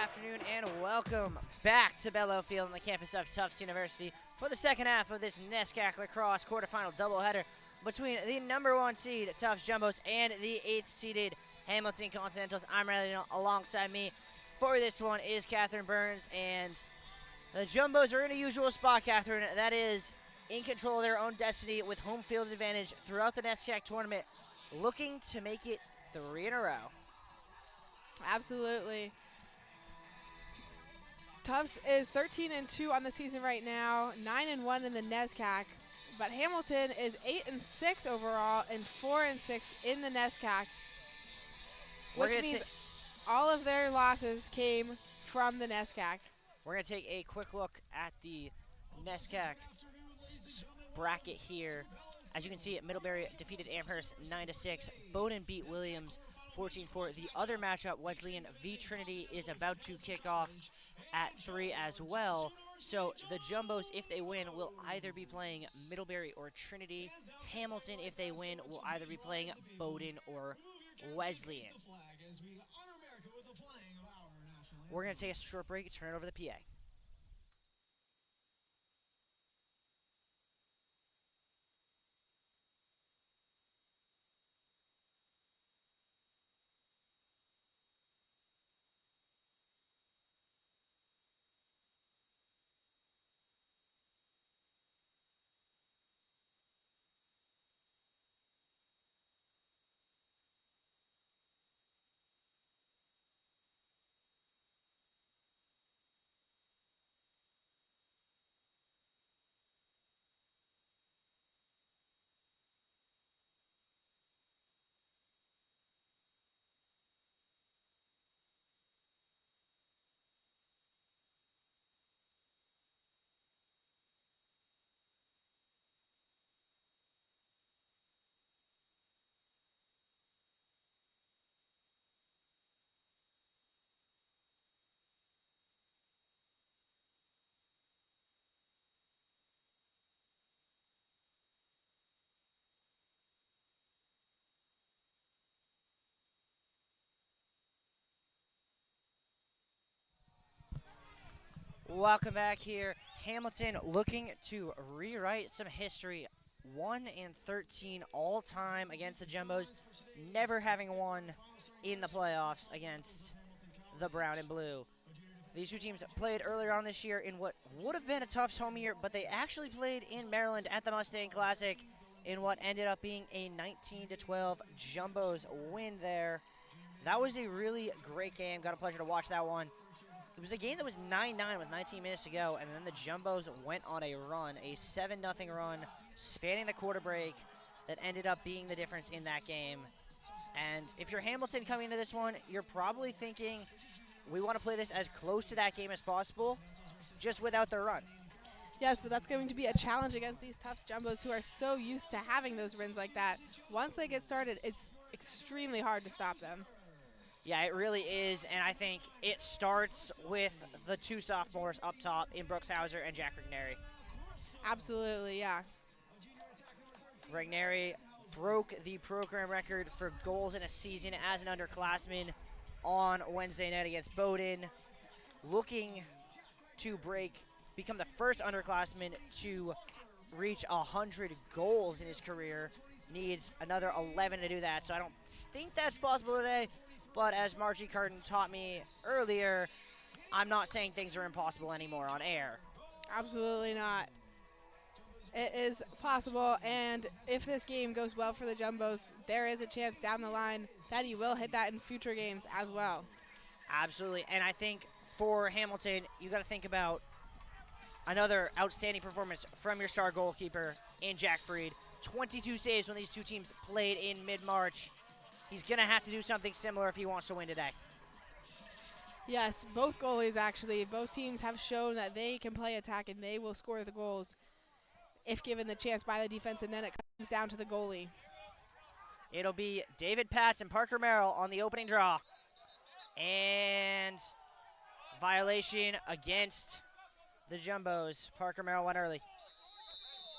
afternoon and welcome back to Bellow Field on the campus of Tufts University for the second half of this NESCAC Lacrosse quarterfinal doubleheader between the #1 seed Tufts Jumbos and the 8th seeded Hamilton Continentals. I'm Riley, alongside me for this one is Catherine Burns, and the Jumbos are in a usual spot, Catherine. That is in control of their own destiny with home field advantage throughout the NESCAC tournament, looking to make it 3 in a row. Absolutely. Tufts is 13-2 on the season right now, 9-1 in the NESCAC, but Hamilton is 8-6 overall and 4-6 in the NESCAC, which means all of their losses came from the NESCAC. We're going to take a quick look at the NESCAC bracket here. As you can see, Middlebury defeated Amherst 9-6. Bowdoin beat Williams 14-4. The other matchup, Wesleyan v. Trinity, is about to kick off at 3 as well. So the Jumbos, if they win, will either be playing Middlebury or Trinity. Hamilton, if they win, will either be playing Bowdoin or Wesleyan. We're going to take a short break and turn it over to the PA. Welcome back here. Hamilton looking to rewrite some history. 1-13 all time against the Jumbos, never having won in the playoffs against the Brown and Blue. These two teams played earlier on this year in what would have been a Tufts home year, but they actually played in Maryland at the Mustang Classic in what ended up being a 19-12 Jumbos win there. That was a really great game. Got a pleasure to watch that one. It was a game that was 9-9 with 19 minutes to go, and then the Jumbos went on a run, a 7-0 run, spanning the quarter break that ended up being the difference in that game. And if you're Hamilton coming into this one, you're probably thinking, we want to play this as close to that game as possible, just without their run. Yes, but that's going to be a challenge against these Tufts Jumbos who are so used to having those runs like that. Once they get started, it's extremely hard to stop them. Yeah, it really is, and I think it starts with the two sophomores up top in Brooks Hauser and Jack Rigneri. Absolutely, yeah. Rigneri broke the program record for goals in a season as an underclassman on Wednesday night against Bowdoin. Looking to become the first underclassman to reach 100 goals in his career. Needs another 11 to do that, so I don't think that's possible today. But as Margie Carden taught me earlier, I'm not saying things are impossible anymore on air. Absolutely not. It is possible, and if this game goes well for the Jumbos, there is a chance down the line that he will hit that in future games as well. Absolutely, and I think for Hamilton, you got to think about another outstanding performance from your star goalkeeper in Jack Freed. 22 saves when these two teams played in mid-March. He's going to have to do something similar if he wants to win today. Yes, both goalies actually. Both teams have shown that they can play attack and they will score the goals if given the chance by the defense, and then it comes down to the goalie. It'll be David Patz and Parker Merrill on the opening draw. And violation against the Jumbos. Parker Merrill went early.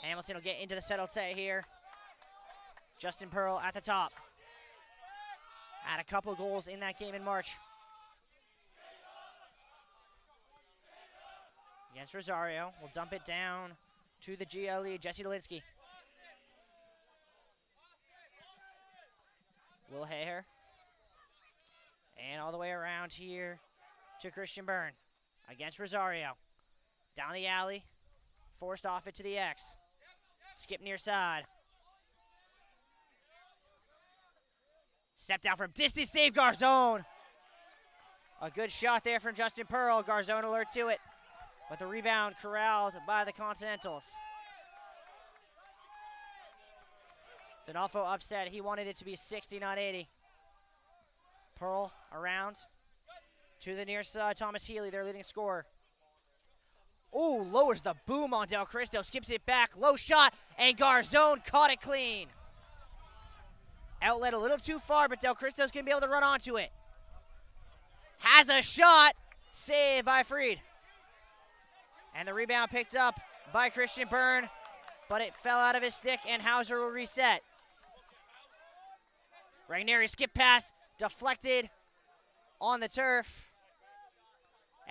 Hamilton will get into the settled set here. Justin Pearl at the top. Had a couple goals in that game in March. against Rosario. Will dump it down to the GLE, Jesse Dolinsky. Will Hayer. And all the way around here to Christian Byrne against Rosario. Down the alley, forced off it to the X. Skip near side. Step down from distance, save Garzone. A good shot there from Justin Pearl. Garzone alert to it. But the rebound corralled by the Continentals. Donalfo upset. He wanted it to be 60, not 80. Pearl around to the near side. Thomas Healy, their leading scorer. Ooh, lowers the boom on Del Cristo. Skips it back. Low shot. And Garzone caught it clean. Outlet a little too far, but Del Cristo's going to be able to run onto it. Has a shot. Saved by Freed. And the rebound picked up by Christian Byrne, but it fell out of his stick, and Hauser will reset. Ragneri skip pass, deflected on the turf.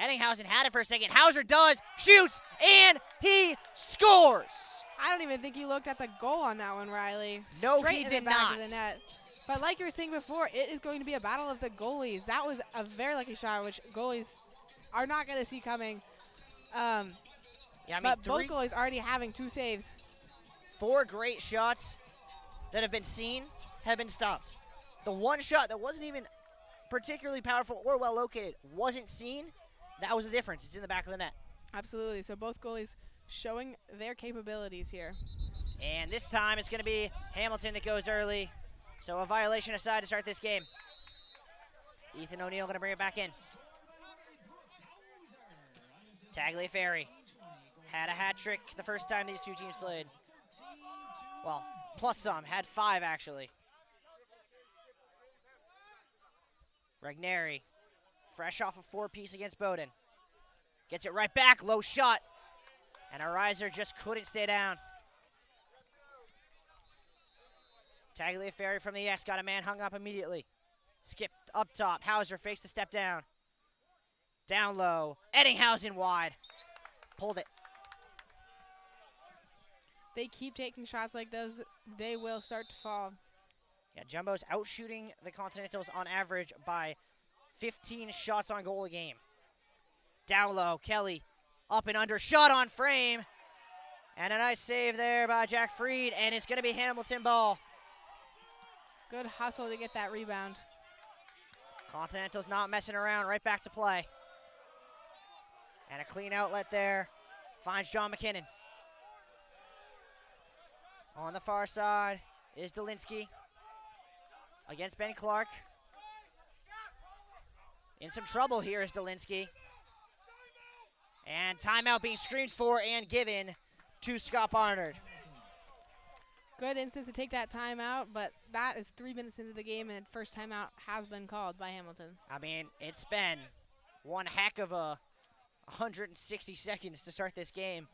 Ettinghausen had it for a second. Hauser does, shoots, and he scores. I don't even think he looked at the goal on that one, Riley. No, Straight he in did the back not. of the net. But like you were saying before, it is going to be a battle of the goalies. That was a very lucky shot, which goalies are not going to see coming. Yeah, I mean, but both goalies already having 2 saves. 4 great shots that have been seen have been stopped. The one shot that wasn't even particularly powerful or well located wasn't seen. That was the difference. It's in the back of the net. Absolutely. So both goalies showing their capabilities here. And this time it's going to be Hamilton that goes early. So a violation aside to start this game. Ethan O'Neill going to bring it back in. Tagliaferri had a hat trick the first time these two teams played. Well, plus some. Had 5, actually. Ragneri, fresh off a 4-piece against Bowdoin. Gets it right back. Low shot. And a riser just couldn't stay down. Tagliaferri from the X got a man hung up immediately. Skipped up top. Hauser fakes the step down. Down low. Ettinghausen wide. Pulled it. They keep taking shots like those, they will start to fall. Yeah, Jumbo's outshooting the Continentals on average by 15 shots on goal a game. Down low. Kelly up and under. Shot on frame. And a nice save there by Jack Freed. And it's going to be Hamilton ball. Good hustle to get that rebound. Continental's not messing around. Right back to play. And a clean outlet there. Finds John McKinnon. On the far side is Dolinsky against Ben Clark. In some trouble here is Dolinsky. And timeout being screamed for and given to Scott Barnard. Good instance to take that timeout, but that is 3 minutes into the game, and first timeout has been called by Hamilton. I mean, it's been one heck of a 160 seconds to start this game.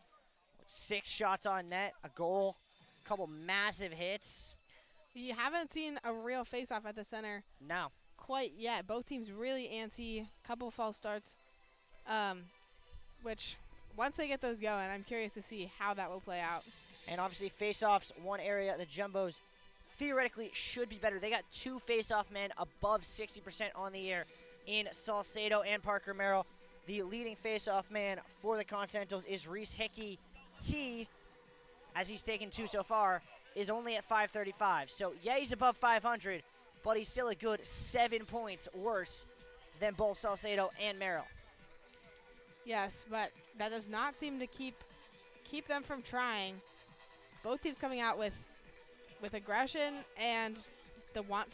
6 shots on net, a goal, a couple massive hits. You haven't seen a real face-off at the center No. quite yet. Both teams really antsy, couple false starts, which once they get those going, I'm curious to see how that will play out. And obviously face-offs, one area the Jumbos theoretically should be better. They got 2 face-off men above 60% on the year in Salcedo and Parker Merrill. The leading face-off man for the Continentals is Reese Hickey. He, as he's taken 2 so far, is only at 535. So, yeah, he's above 500, but he's still a good 7 points worse than both Salcedo and Merrill. Yes, but that does not seem to keep them from trying. Both teams coming out with aggression and the want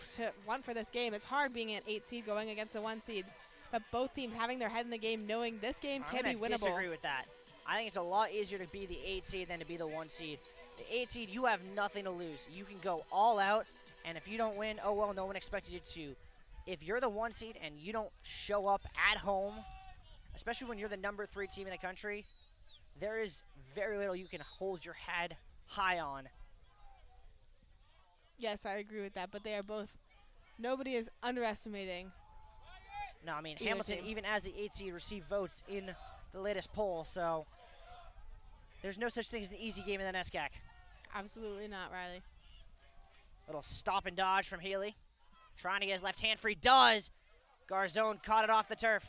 for this game. It's hard being an 8 seed going against the 1 seed, but both teams having their head in the game, knowing this game can be winnable. I disagree with that. I think it's a lot easier to be the 8 seed than to be the 1 seed. The 8 seed, you have nothing to lose. You can go all out, and if you don't win, oh well, no one expected you to. If you're the 1 seed and you don't show up at home, especially when you're the number 3 team in the country, there is very little you can hold your head high on. Yes, I agree with that, but they are both, nobody is underestimating. No, I mean, either Hamilton, team. even as the 8 seed, received votes in the latest poll, so there's no such thing as an easy game in the NESCAC. Absolutely not, Riley. Little stop and dodge from Healy. Trying to get his left hand free. Does. Garzone caught it off the turf.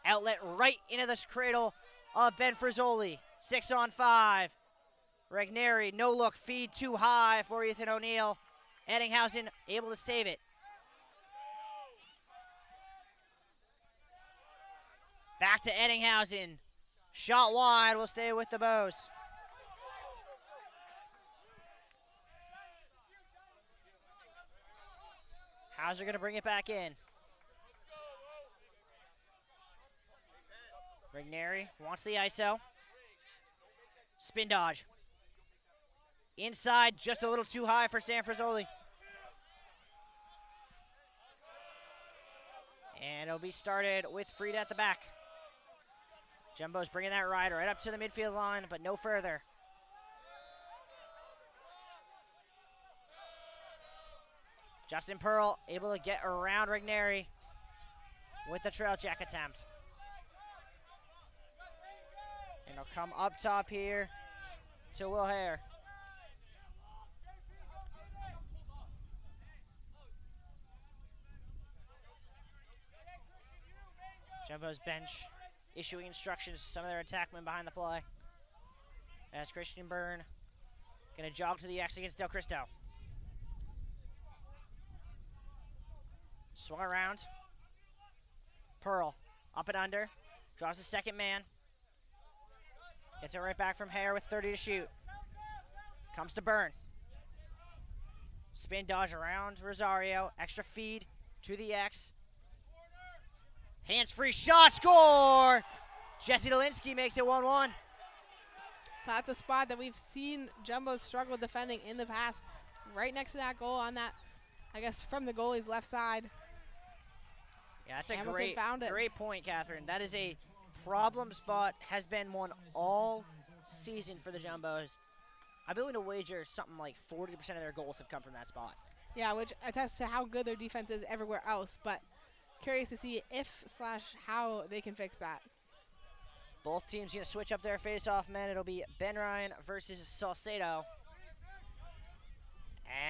Outlet right into the cradle of Ben Frizzoli. 6-on-5. Regneri, no look, feed too high for Ethan O'Neill. Ettinghausen able to save it. Back to Ettinghausen. Shot wide, will stay with the Bows. Hauser gonna bring it back in. Regneri wants the ISO. Spin dodge. Inside, just a little too high for San Frizzoli. And it'll be started with Fried at the back. Jumbo's bringing that rider right up to the midfield line, but no further. Justin Pearl able to get around Regneri with the trail check attempt. And he'll come up top here to Will Hare. Jumbo's bench issuing instructions to some of their attackmen behind the play. As Christian Byrne gonna jog to the X against Del Cristo. Swung around. Pearl up and under. Draws the second man. Gets it right back from Hare with 30 to shoot. Comes to Byrne. Spin dodge around Rosario. Extra feed to the X. Hands free shot, score! Jesse Dolinsky makes it 1-1. That's a spot that we've seen Jumbo struggle defending in the past. Right next to that goal on that, I guess, from the goalie's left side. Yeah, that's a Hamilton great point, Catherine. That is a problem spot, has been one all season for the Jumbos. I'm willing to wager something like 40% of their goals have come from that spot. Yeah, which attests to how good their defense is everywhere else, but curious to see if/how they can fix that. Both teams going to switch up their face-off men. It'll be Ben Ryan versus Salcedo.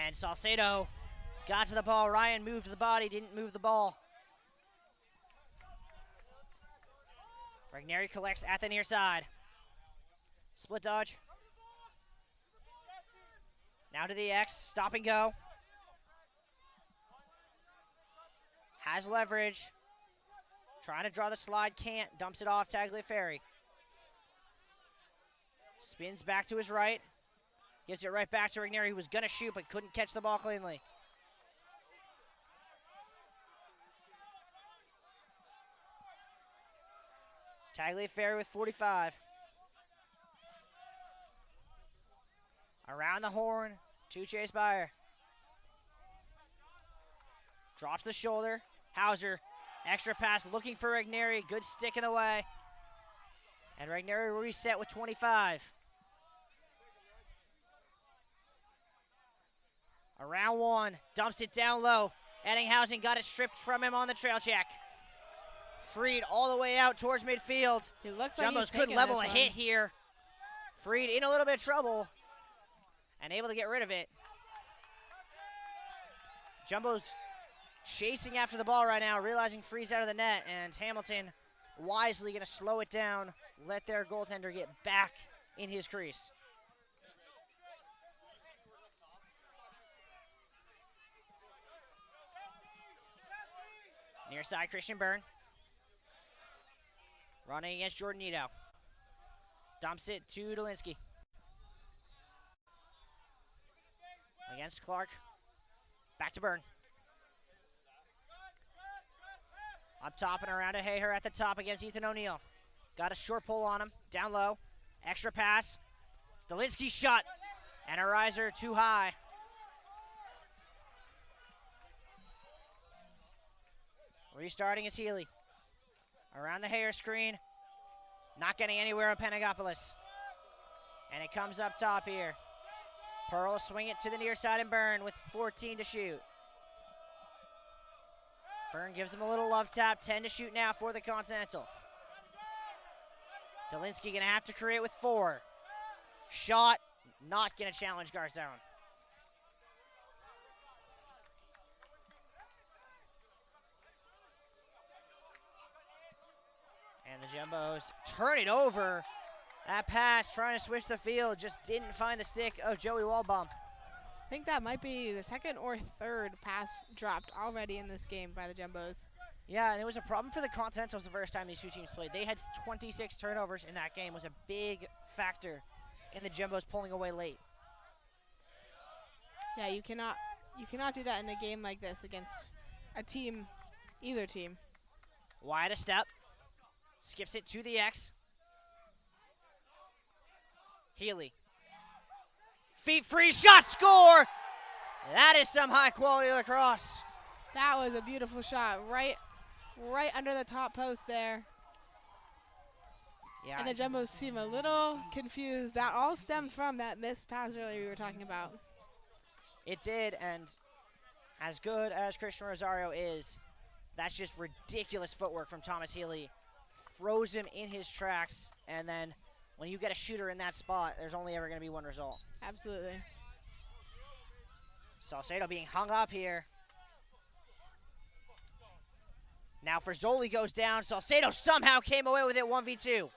And Salcedo got to the ball. Ryan moved the body, didn't move the ball. Regneri collects at the near side. Split dodge. Now to the X, stop and go. Has leverage. Trying to draw the slide, can't. Dumps it off, Tagliaferri. Spins back to his right. Gives it right back to Regneri, who was going to shoot but couldn't catch the ball cleanly. Tagliaferri with 45. Around the horn to Chase Byer. Drops the shoulder. Hauser, extra pass looking for Regneri. Good stick in the way. And Regneri will reset with 25. Around one, dumps it down low. Ettinghausen got it stripped from him on the trail check. Fried all the way out towards midfield. He looks like Jumbos could level a hit here. Fried in a little bit of trouble and able to get rid of it. Jumbo's chasing after the ball right now, realizing Fried's out of the net, and Hamilton wisely going to slow it down, let their goaltender get back in his crease. Near side, Christian Byrne. Running against Jordan Nito. Dumps it to Dolinsky. Against Clark. Back to Byrne. Up top and around to Hayher at the top against Ethan O'Neill. Got a short pull on him. Down low. Extra pass. Dolinsky shot. And a riser too high. Restarting is Healy. Around the Hayher screen. Not getting anywhere on Panagopoulos. And it comes up top here. Pearl swing it to the near side and Byrne with 14 to shoot. Byrne gives him a little love tap. 10 to shoot now for the Continentals. Dolinsky going to have to create with 4. Shot, not going to challenge Garzone. And the Jumbos turn it over. That pass, trying to switch the field, just didn't find the stick of Joey Waldbaum. I think that might be the second or third pass dropped already in this game by the Jumbos. Yeah, and it was a problem for the Continentals the first time these two teams played. They had 26 turnovers in that game. It was a big factor in the Jumbos pulling away late. Yeah, you cannot do that in a game like this against a team, either team. Wide a step. Skips it to the X. Healy. Feet free shot, score! That is some high quality lacrosse. That was a beautiful shot, right under the top post there. Yeah. And the Jumbos seem a little confused. That all stemmed from that missed pass earlier we were talking about. It did, and as good as Christian Rosario is, that's just ridiculous footwork from Thomas Healy. Froze him in his tracks, and then when you get a shooter in that spot, there's only ever going to be one result. Absolutely. Salcedo being hung up here. Now Frizzoli goes down. Salcedo somehow came away with it 1v2.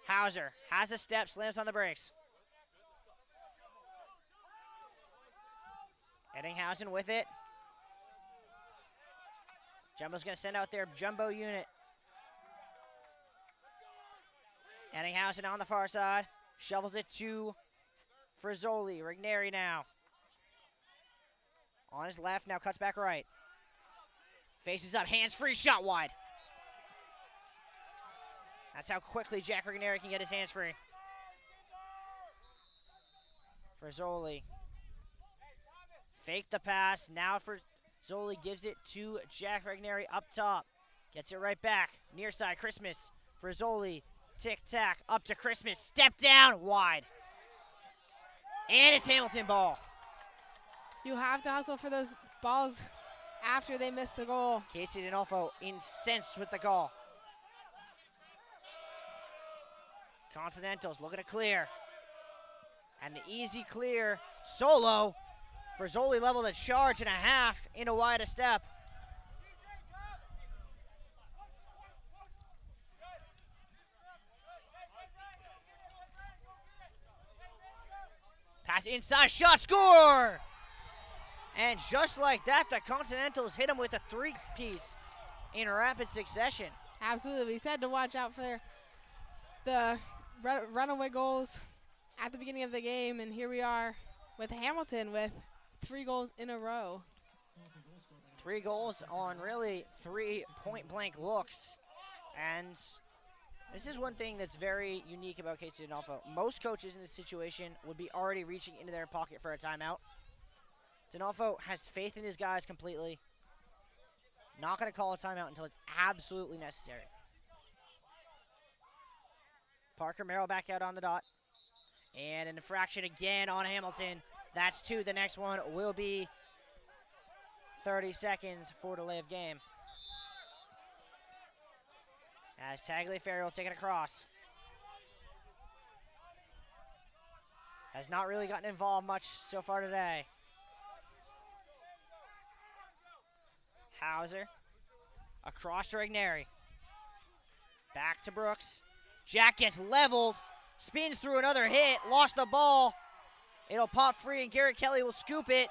Hauser has a step, slams on the brakes. Eddinghausen with it. Jumbo's going to send out their jumbo unit. Eddinghausen on the far side. Shovels it to Frizzoli. Rigneri now. On his left, now cuts back right. Faces up, hands free, shot wide. That's how quickly Jack Rigneri can get his hands free. Frizzoli. Fake the pass, now Frizzoli gives it to Jack Rigneri up top. Gets it right back, near side, Christmas. Frizzoli, tic-tac, up to Christmas, step down, wide. And it's Hamilton ball. You have to hustle for those balls after they miss the goal. Casey D'Onofrio incensed with the call. Continentals looking to clear. And an easy clear. Solo. Frizzoli leveled a charge and a half into wide a step. Pass inside, shot, score! And just like that, the Continentals hit him with a three-piece in rapid succession. Absolutely. We said to watch out for the runaway goals at the beginning of the game, and here we are with Hamilton with 3 goals in a row. 3 goals on really 3 point-blank looks. And this is one thing that's very unique about Casey D'Onofrio. Most coaches in this situation would be already reaching into their pocket for a timeout. D'Onofrio has faith in his guys completely. Not going to call a timeout until it's absolutely necessary. Parker Merrill back out on the dot. And an infraction again on Hamilton. That's 2. The next one will be 30 seconds for delay of game. As Tagliaferri will take it across. Has not really gotten involved much so far today. Hauser. Across to Rigneri. Back to Brooks. Jack gets leveled. Spins through another hit. Lost the ball. It'll pop free and Garrett Kelly will scoop it.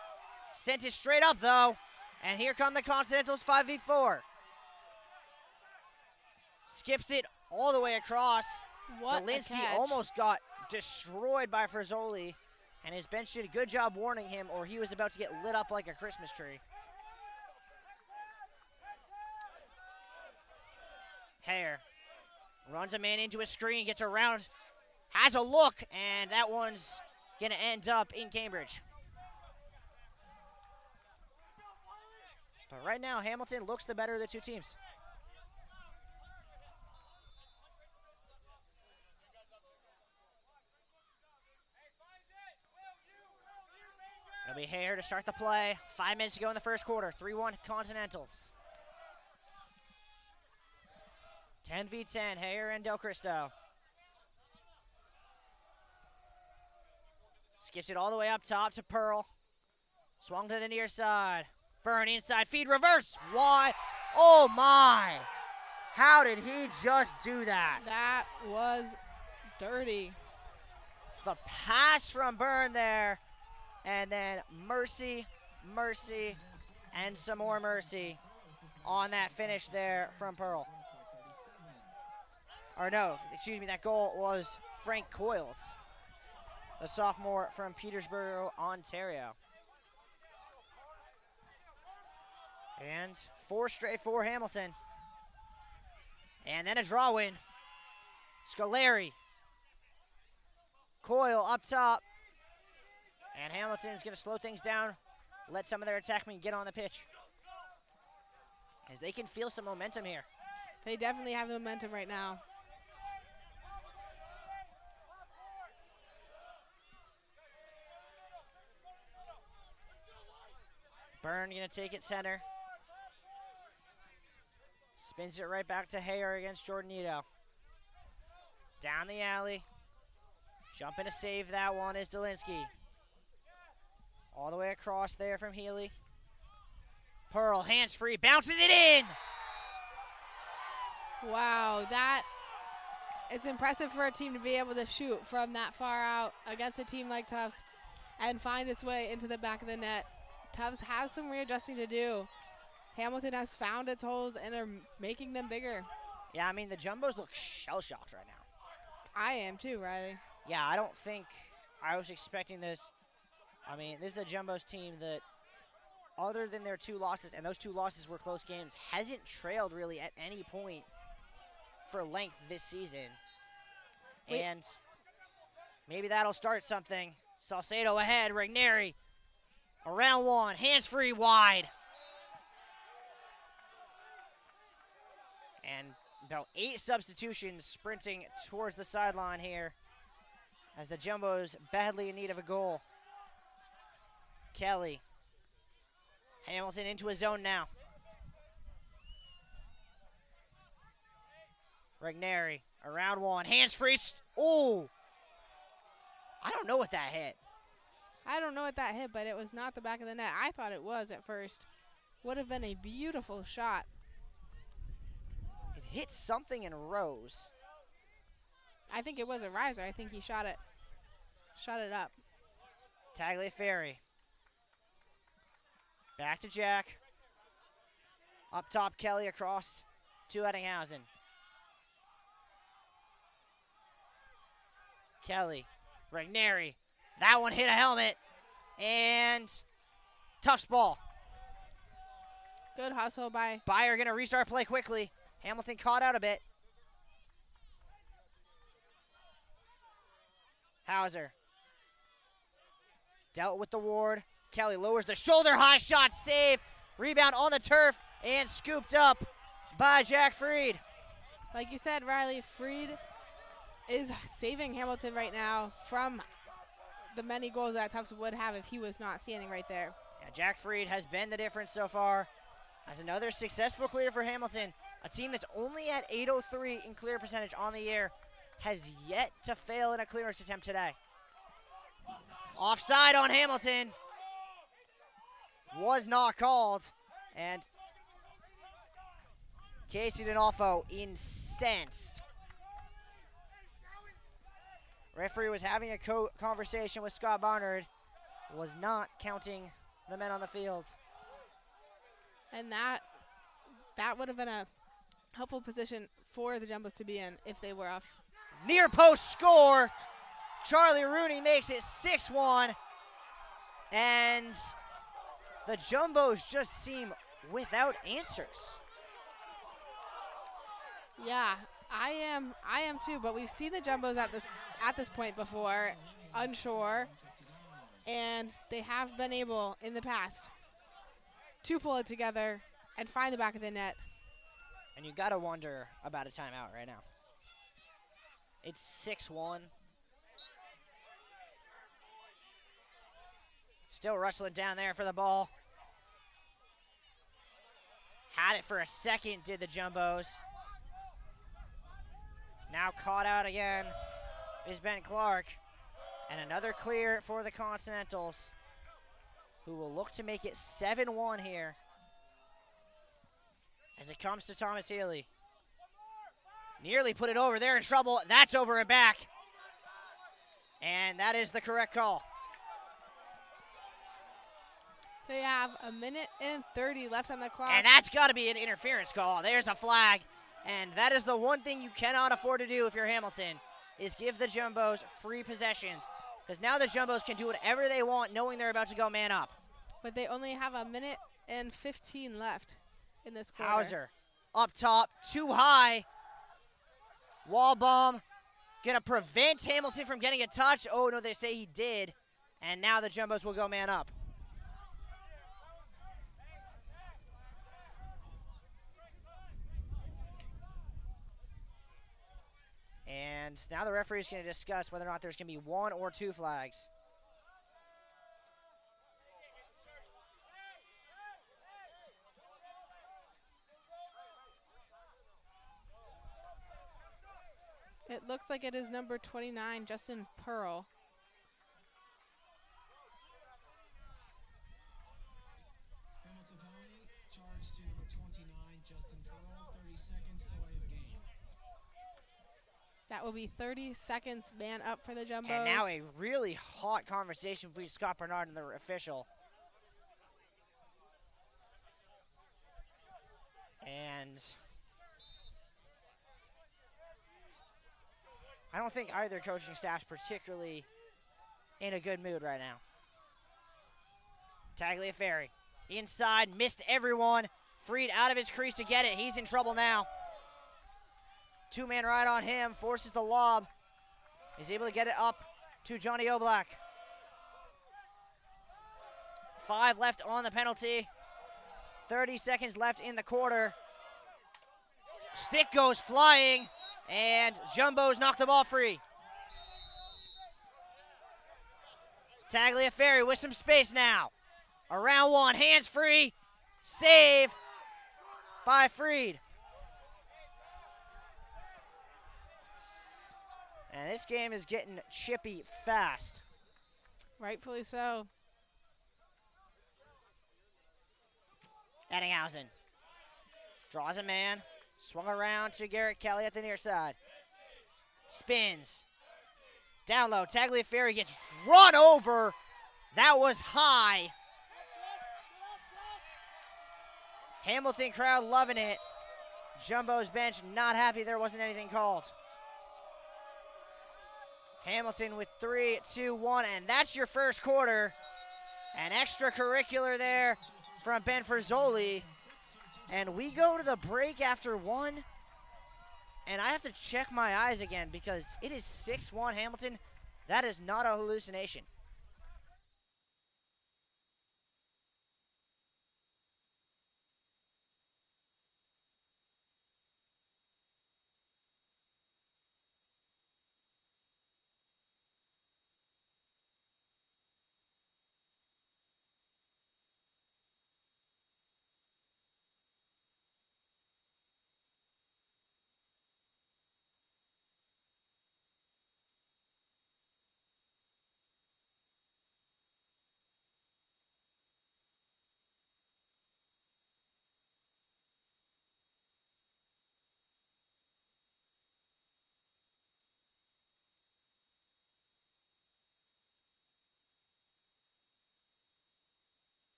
Sent it straight up though. And here come the Continentals 5v4. Skips it all the way across. What Dolinsky a catch. almost got destroyed by Frizzoli. And his bench did a good job warning him or he was about to get lit up like a Christmas tree. Hare runs a man into a screen, gets around, has a look, and that one's going to end up in Cambridge. But right now, Hamilton looks the better of the 2 teams. It'll be Hare to start the play. 5 minutes to go in the first quarter. 3-1 Continentals. 10v10, Hayer and Del Cristo. Skips it all the way up top to Pearl. Swung to the near side. Byrne inside, feed, reverse. Why? Oh my! How did he just do that? That was dirty. The pass from Byrne there. And then mercy, mercy, and some more mercy on that finish there from Pearl. Or no, excuse me, that goal was Frank Coyles, the sophomore from Petersburg, Ontario. And 4 straight for Hamilton. And then a draw win. Scoleri. Coyle up top. And Hamilton's going to slow things down, let some of their attackmen get on the pitch, as they can feel some momentum here. They definitely have the momentum right now. Byrne going to take it center. Spins it right back to Hayer against Jordanito. Down the alley. Jumping to save that one is Dolinsky. All the way across there from Healy. Pearl, hands free, bounces it in! Wow, that it's impressive for a team to be able to shoot from that far out against a team like Tufts and find its way into the back of the net. Tufts has some readjusting to do. Hamilton has found its holes and are making them bigger. Yeah, I mean, the Jumbos look shell-shocked right now. I am too, Riley. Yeah, I don't think I was expecting this. I mean, this is the Jumbos team that, other than their 2 losses, and those 2 losses were close games, hasn't trailed really at any point for length this season. And maybe that'll start something. Salcedo ahead, Regneri. Around 1, hands free, wide. And about 8 substitutions sprinting towards the sideline here as the Jumbos badly in need of a goal. Kelly. Hamilton into a zone now. Regneri, around 1, hands free. Oh! I don't know what that hit. I don't know what that hit, but it was not the back of the net. I thought it was at first. Would have been a beautiful shot. It hit something in Rose. I think it was a riser. I think he shot it up. Tagliaferri. Back to Jack. Up top, Kelly across to Ettinghausen. Kelly. Regneri. That one hit a helmet. And Tufts ball. Good hustle by... Byer going to restart play quickly. Hamilton caught out a bit. Hauser. Dealt with the ward. Kelly lowers the shoulder, high shot, save. Rebound on the turf and scooped up by Jack Freed. Like you said, Riley, Freed is saving Hamilton right now from the many goals that Tufts would have if he was not standing right there. Yeah, Jack Freed has been the difference so far. As another successful clear for Hamilton, a team that's only at 803 in clear percentage on the year has yet to fail in a clearance attempt today. Offside on Hamilton. Was not called. And Casey D'Onofrio incensed. Referee was having a conversation with Scott Barnard. Was not counting the men on the field. And that would have been a helpful position for the Jumbos to be in if they were off. Near post score. Charlie Rooney makes it 6-1. And the Jumbos just seem without answers. Yeah, I am too, but we've seen the Jumbos at this point before, unsure, and they have been able in the past to pull it together and find the back of the net. And you gotta wonder about a timeout right now. It's 6-1. Still wrestling down there for the ball. Had it for a second, did the Jumbos. Now caught out again is Ben Clark. And another clear for the Continentals, who will look to make it 7-1 here. As it comes to Thomas Healy. Nearly put it over. They're in trouble. That's over and back. And that is the correct call. They have 1:30 left on the clock. And that's got to be an interference call. There's a flag. And that is the one thing you cannot afford to do if you're Hamilton, is give the Jumbos free possessions. Because now the Jumbos can do whatever they want, knowing they're about to go man up. But they only have 1:15 left in this quarter. Hauser up top, too high. Wall bomb, gonna prevent Hamilton from getting a touch. Oh no, they say he did. And now the Jumbos will go man up. And now the referee is going to discuss whether or not there's going to be 1 or 2 flags. It looks like it is number 29, Justin Pearl. Charge to number 29, Justin Pearl, 30 seconds to play the game. That will be 30 seconds man up for the Jumbos. And now a really hot conversation between Scott Bernard and the official. And I don't think either coaching staff's particularly in a good mood right now. Tagliaferri inside, missed everyone. Freed out of his crease to get it. He's in trouble now. Two-man right on him, forces the lob. He's able to get it up to Johnny Oblak. 5 left on the penalty. 30 seconds left in the quarter. Stick goes flying, and Jumbos knock the ball free. Tagliaferri with some space now. Around 1, hands free. Save by Freed. And this game is getting chippy fast. Rightfully so. Ettinghausen draws a man. Swung around to Garrett Kelly at the near side. Spins. Down low. Tagliaferri gets run over. That was high. Hamilton crowd loving it. Jumbo's bench not happy there wasn't anything called. Hamilton with 3, 2, 1, and that's your first quarter. An extracurricular there from Ben Ferzoli. And we go to the break after 1. And I have to check my eyes again because it is 6-1 Hamilton. That is not a hallucination.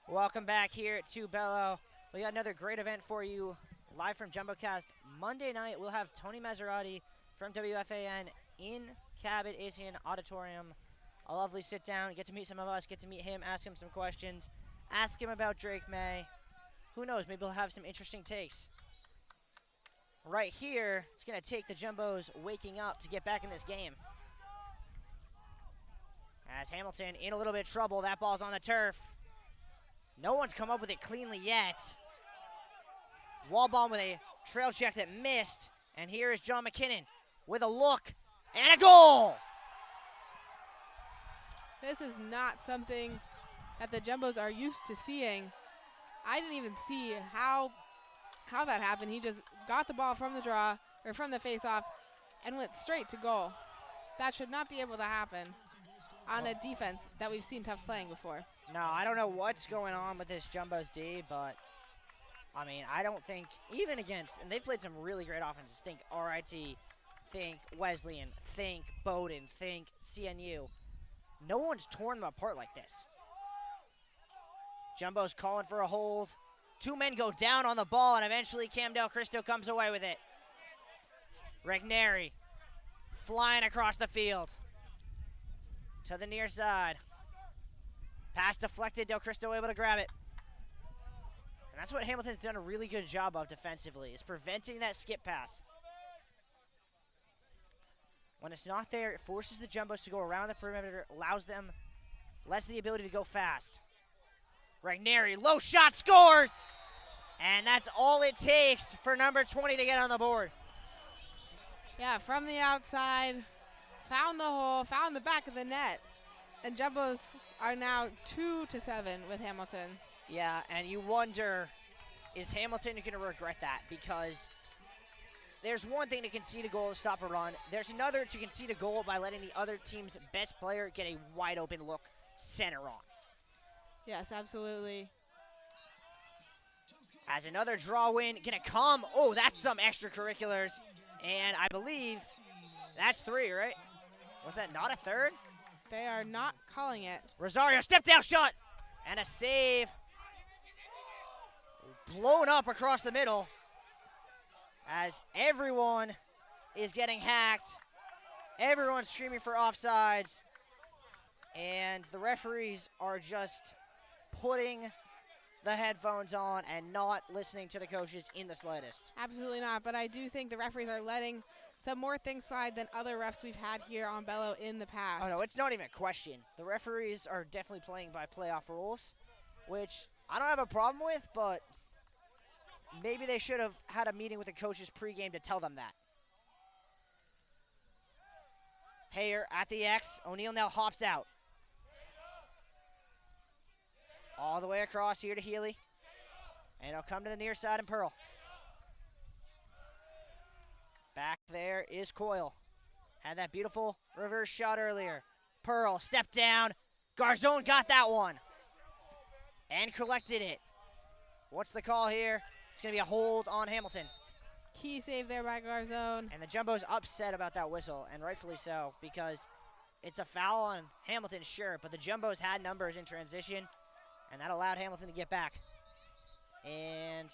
Welcome back here to Bello. We got another great event for you live from JumboCast. Monday night, we'll have Tony Maserati from WFAN in Cabot Asian Auditorium. A lovely sit down, get to meet some of us, get to meet him, ask him some questions, ask him about Drake May. Who knows, maybe he'll have some interesting takes. Right here, it's going to take the Jumbos waking up to get back in this game. As Hamilton in a little bit of trouble, that ball's on the turf. No one's come up with it cleanly yet. Wallbaum with a trail check that missed. And here is John McKinnon with a look and a goal. This is not something that the Jumbos are used to seeing. I didn't even see how that happened. He just got the ball from the draw, or from the face-off, and went straight to goal. That should not be able to happen on a defense that we've seen Tufts playing before. No, I don't know what's going on with this Jumbos D, but, I mean, I don't think, even against, and they've played some really great offenses. Think RIT, think Wesleyan, think Bowdoin, think CNU. No one's torn them apart like this. Jumbo's calling for a hold. Two men go down on the ball, and eventually Cam Del Cristo comes away with it. Regneri flying across the field to the near side. Pass deflected, Del Cristo able to grab it. And that's what Hamilton's done a really good job of defensively, is preventing that skip pass. When it's not there, it forces the Jumbos to go around the perimeter, allows them less the ability to go fast. Regneri, low shot, scores! And that's all it takes for number 20 to get on the board. Yeah, from the outside, found the hole, found the back of the net. And Jumbos are now 2-7 with Hamilton. Yeah, and you wonder, is Hamilton going to regret that? Because there's one thing to concede a goal to stop a run. There's another to concede a goal by letting the other team's best player get a wide open look center on. Yes, absolutely. As another draw win going to come. Oh, that's some extracurriculars. And I believe that's 3, right? Was that not a third? They are not calling it. Rosario, step down shot. And a save. Blown up across the middle. As everyone is getting hacked. Everyone's screaming for offsides. And the referees are just putting the headphones on and not listening to the coaches in the slightest. Absolutely not, but I do think the referees are letting some more things slide than other refs we've had here on Bello in the past. Oh, no, it's not even a question. The referees are definitely playing by playoff rules, which I don't have a problem with, but maybe they should have had a meeting with the coaches pregame to tell them that. Hayer at the X. O'Neal now hops out. All the way across here to Healy. And it'll come to the near side and Pearl. Back there is Coyle. Had that beautiful reverse shot earlier. Pearl, step down. Garzone got that one. And collected it. What's the call here? It's going to be a hold on Hamilton. Key save there by Garzone. And the Jumbo's upset about that whistle, and rightfully so, because it's a foul on Hamilton, sure, but the Jumbos had numbers in transition, and that allowed Hamilton to get back. And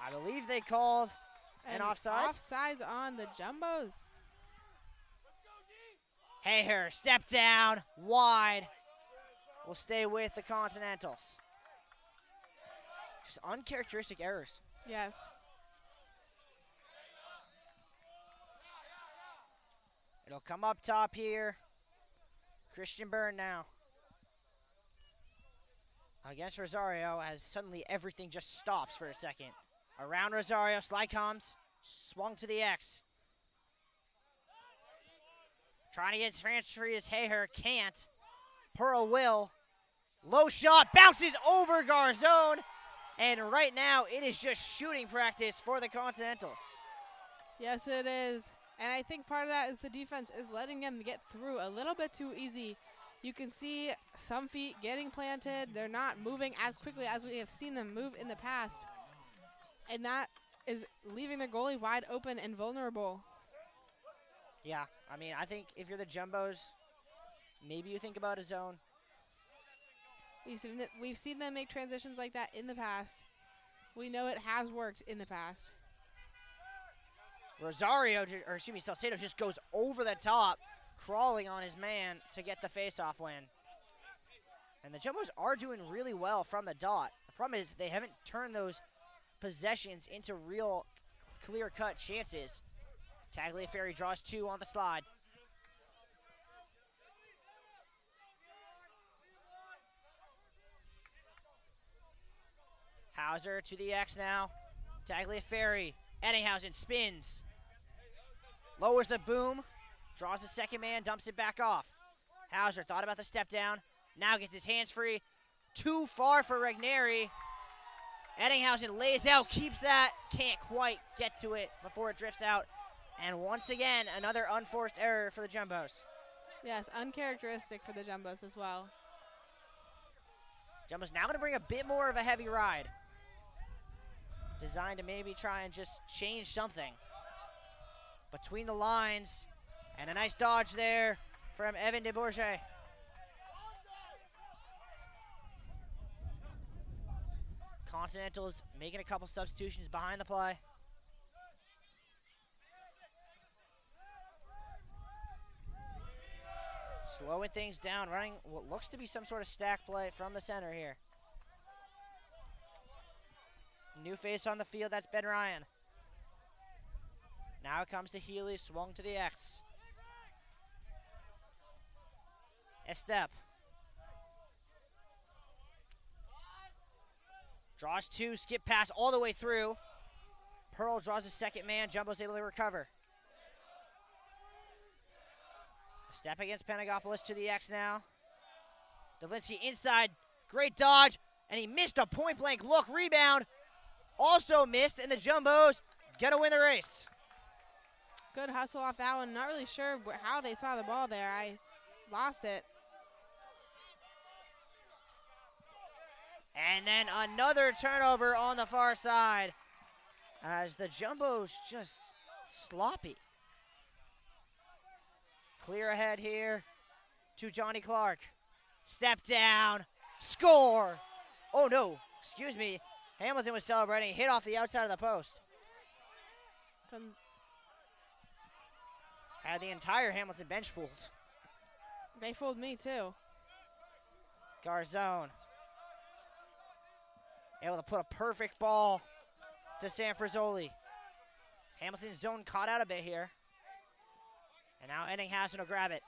I believe they called an offside. Offsides on the Jumbos. Hayer, step down, wide. Will stay with the Continentals. Just uncharacteristic errors. Yes. It'll come up top here. Christian Byrne now. Against Rosario, as suddenly everything just stops for a second. Around Rosario, slide comes. Swung to the X. Trying to get transfer is Hayer, can't. Pearl will. Low shot, bounces over Garzone. And right now, it is just shooting practice for the Continentals. Yes, it is. And I think part of that is the defense is letting them get through a little bit too easy. You can see some feet getting planted. They're not moving as quickly as we have seen them move in the past. And that is leaving their goalie wide open and vulnerable. Yeah, I mean, I think if you're the Jumbos, maybe you think about a zone. We've seen them make transitions like that in the past. We know it has worked in the past. Salcedo just goes over the top, crawling on his man to get the face-off win. And the Jumbos are doing really well from the dot. The problem is they haven't turned those possessions into real clear-cut chances. Tagliaferri draws 2 on the slide. Hauser to the X now. Tagliaferri. Ettinghausen spins. Lowers the boom. Draws the second man, dumps it back off. Hauser thought about the step down. Now gets his hands free. Too far for Regneri. Ettinghausen lays out, keeps that. Can't quite get to it before it drifts out. And once again, another unforced error for the Jumbos. Yes, uncharacteristic for the Jumbos as well. Jumbos now going to bring a bit more of a heavy ride. Designed to maybe try and just change something. Between the lines, and a nice dodge there from Evan de Bourget. Continentals making a couple substitutions behind the play. Slowing things down, running what looks to be some sort of stack play from the center here. New face on the field, that's Ben Ryan. Now it comes to Healy, swung to the X. Estep. Draws 2, skip pass all the way through. Pearl draws a second man, Jumbo's able to recover. Step against Panagopoulos to the X now. Davinsky inside, great dodge, and he missed a point-blank look. Rebound, also missed, and the Jumbos gonna win the race. Good hustle off that one. Not really sure how they saw the ball there. I lost it. And then another turnover on the far side as the Jumbos just sloppy. Clear ahead here to Johnny Clark. Step down, score. Oh no, excuse me. Hamilton was celebrating, hit off the outside of the post. Had the entire Hamilton bench fooled. They fooled me too. Garzone. Able to put a perfect ball to Sanfrazzoli. Hamilton's zone caught out a bit here. And now Ettinghausen will grab it.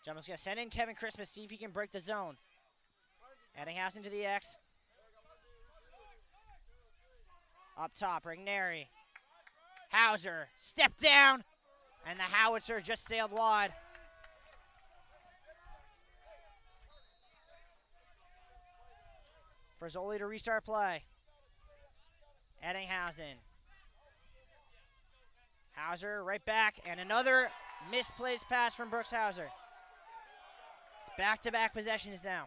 Jumbos gonna send in Kevin Christmas, see if he can break the zone. Ettinghausen to the X. Up top, Regneri. Hauser, step down. And the howitzer just sailed wide. Frazzoli to restart play. Ettinghausen. Hauser right back, and another misplaced pass from Brooks Hauser. It's back-to-back possessions now.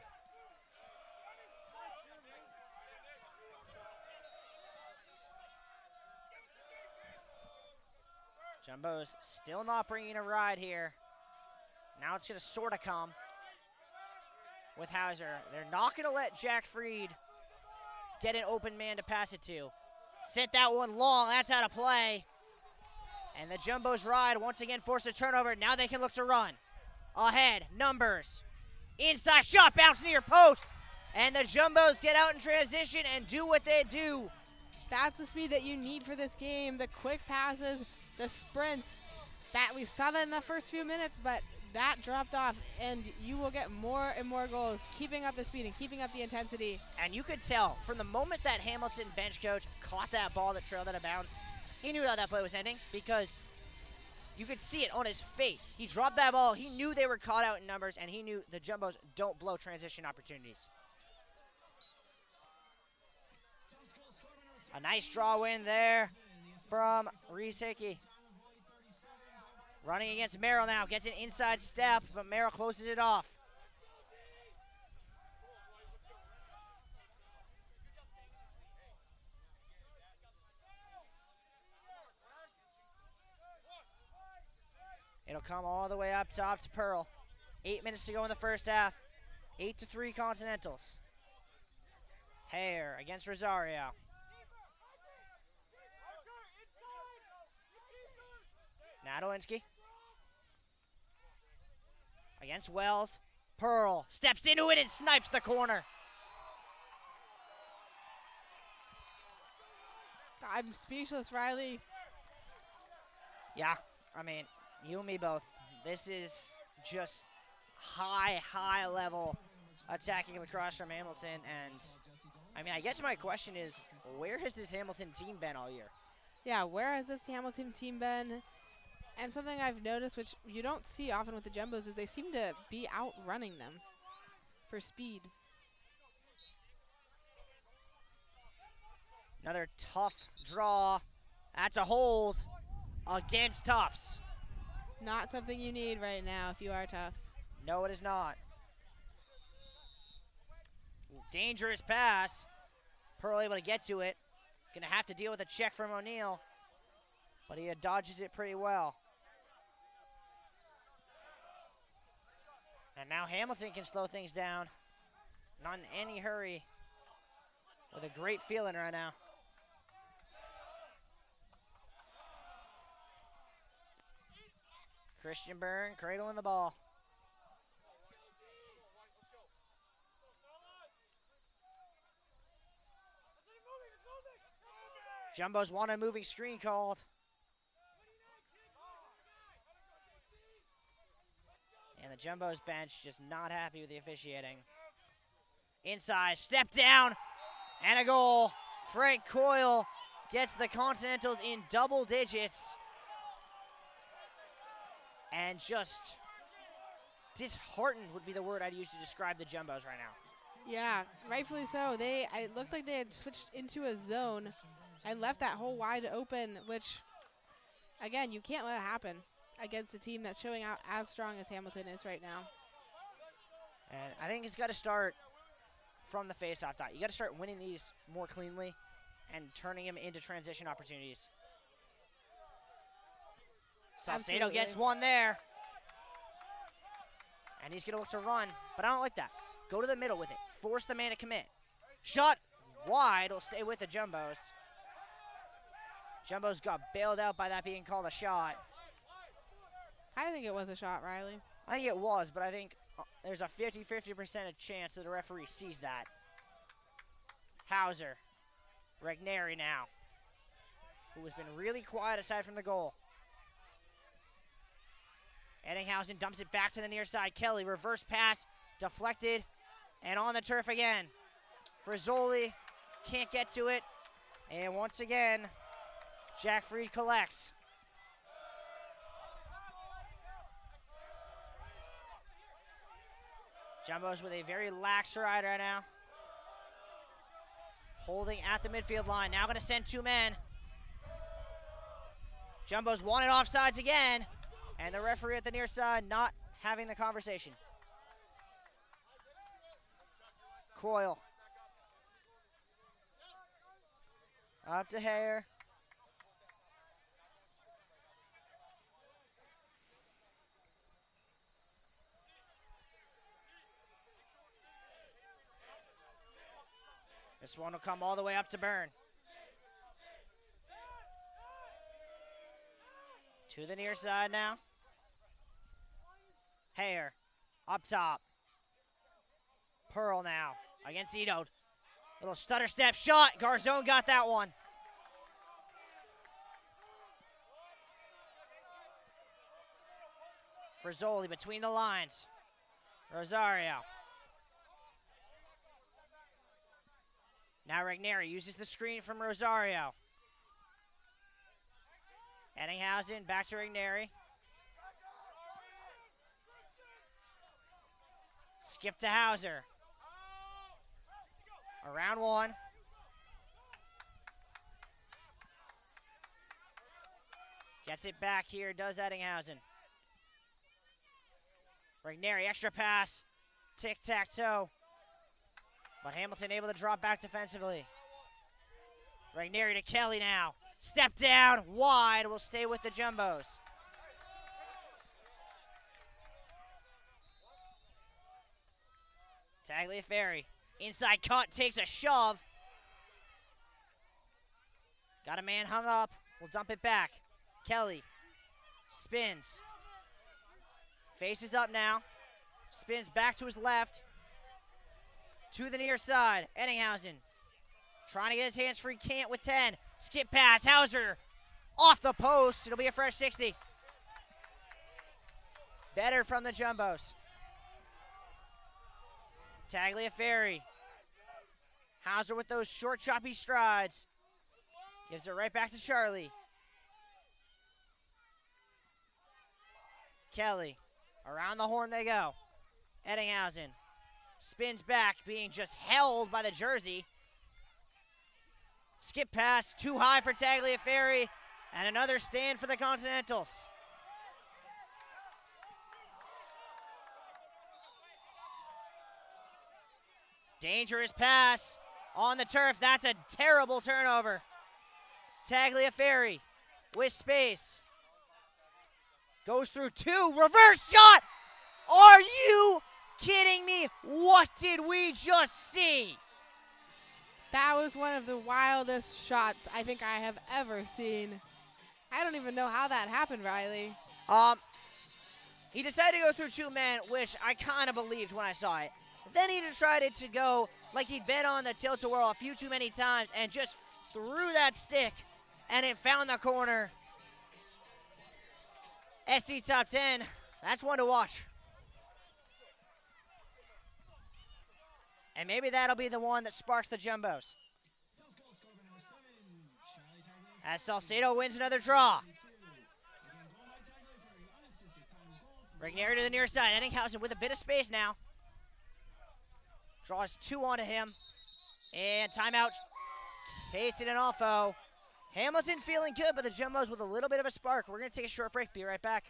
Jumbo's still not bringing a ride here. Now it's going to sort of come with Hauser. They're not going to let Jack Freed get an open man to pass it to. Sent that one long. That's out of play. And the Jumbos ride once again forced a turnover. Now they can look to run. Ahead, numbers. Inside shot, bounce near post. And the Jumbos get out in transition and do what they do. That's the speed that you need for this game. The quick passes, the sprints. That we saw that in the first few minutes, but that dropped off, and you will get more and more goals, keeping up the speed and keeping up the intensity. And you could tell from the moment that Hamilton bench coach caught that ball that trailed out of bounds, he knew how that play was ending because you could see it on his face. He dropped that ball. He knew they were caught out in numbers, and he knew the Jumbos don't blow transition opportunities. A nice draw win there from Reese Hickey. Running against Merrill now. Gets an inside step, but Merrill closes it off. It'll come all the way up top to Pearl. 8 minutes to go in the first half. 8-3 Continentals. Hare against Rosario. Nadolinsky against Wells. Pearl steps into it and snipes the corner. I'm speechless, Riley. Yeah, I mean, you and me both. This is just high level attacking lacrosse from Hamilton. And, I mean, I guess my question is, where has this Hamilton team been all year? Yeah, where has this Hamilton team been? And something I've noticed, which you don't see often with the Jumbos, is they seem to be outrunning them for speed. Another tough draw. That's a hold against Tufts. Not something you need right now if you are Tufts. No, it is not. Dangerous pass. Pearl able to get to it. Gonna have to deal with a check from O'Neal, but he dodges it pretty well. And now Hamilton can slow things down. Not in any hurry. With a great feeling right now. Christian Byrne cradling the ball. Jumbos want a moving screen called. And the Jumbos bench just not happy with the officiating. Inside, step down, and a goal. Frank Coyle gets the Continentals in double digits. And just disheartened would be the word I'd use to describe the Jumbos right now. Yeah, rightfully so. It looked like they had switched into a zone and left that hole wide open, which, again, you can't let it happen against a team that's showing out as strong as Hamilton is right now. And I think it's got to start from the face-off dot. You got to start winning these more cleanly and turning them into transition opportunities. Salcedo gets one there. And he's going to look to run, but I don't like that. Go to the middle with it. Force the man to commit. Shot wide will stay with the Jumbos. Jumbos got bailed out by that being called a shot. I think it was a shot, Riley. I think it was, but I think there's a 50-50% chance that the referee sees that. Hauser. Regneri now, who has been really quiet aside from the goal. Eddinghausen dumps it back to the near side. Kelly, reverse pass, deflected, and on the turf again. Frizzoli can't get to it. And once again, Jack Freed collects. Jumbos with a very lax ride right now. Holding at the midfield line. Now going to send two men. Jumbos want it offsides again. And the referee at the near side not having the conversation. Coyle. Up to Hare. This one will come all the way up to Byrne. To the near side now. Hare up top. Pearl now against Ito. Little stutter step shot. Garzone got that one. Frizzoli between the lines. Rosario. Now Regneri uses the screen from Rosario. Eddinghausen back to Regneri. Skip to Hauser. Around one. Gets it back here, does Eddinghausen. Regneri, extra pass. Tic-tac-toe. But Hamilton able to drop back defensively. Regneri to Kelly now. Step down, wide, will stay with the Jumbos. Tagliaferri, inside cut, takes a shove. Got a man hung up. We'll dump it back. Kelly spins. Faces up now. Spins back to his left. To the near side. Ettinghausen trying to get his hands free. Can't with 10. Skip pass. Hauser off the post. It'll be a fresh 60. Better from the Jumbos. Tagliaferri. Hauser with those short, choppy strides. Gives it right back to Charlie. Kelly. Around the horn they go. Ettinghausen spins back, being just held by the jersey. Skip pass, too high for Tagliaferri, and another stand for the Continentals. Dangerous pass on the turf. That's a terrible turnover. Tagliaferri with space. Goes through two. Reverse shot! Are you kidding me? What did we just see? That was one of the wildest shots I think I have ever seen. I don't even know how that happened, Riley. He decided to go through two men, which I kind of believed when I saw it. Then he decided to go like he'd been on the tilt-a-whirl a few too many times and just threw that stick, and it found the corner. SC Top 10, that's one to watch. And maybe that'll be the one that sparks the Jumbos. As Salcedo wins another draw. Rigneri to the near side. Ettinghausen with a bit of space now. Draws two onto him. And timeout. Casey and Alfo. Hamilton feeling good, but the Jumbos with a little bit of a spark. We're going to take a short break. Be right back.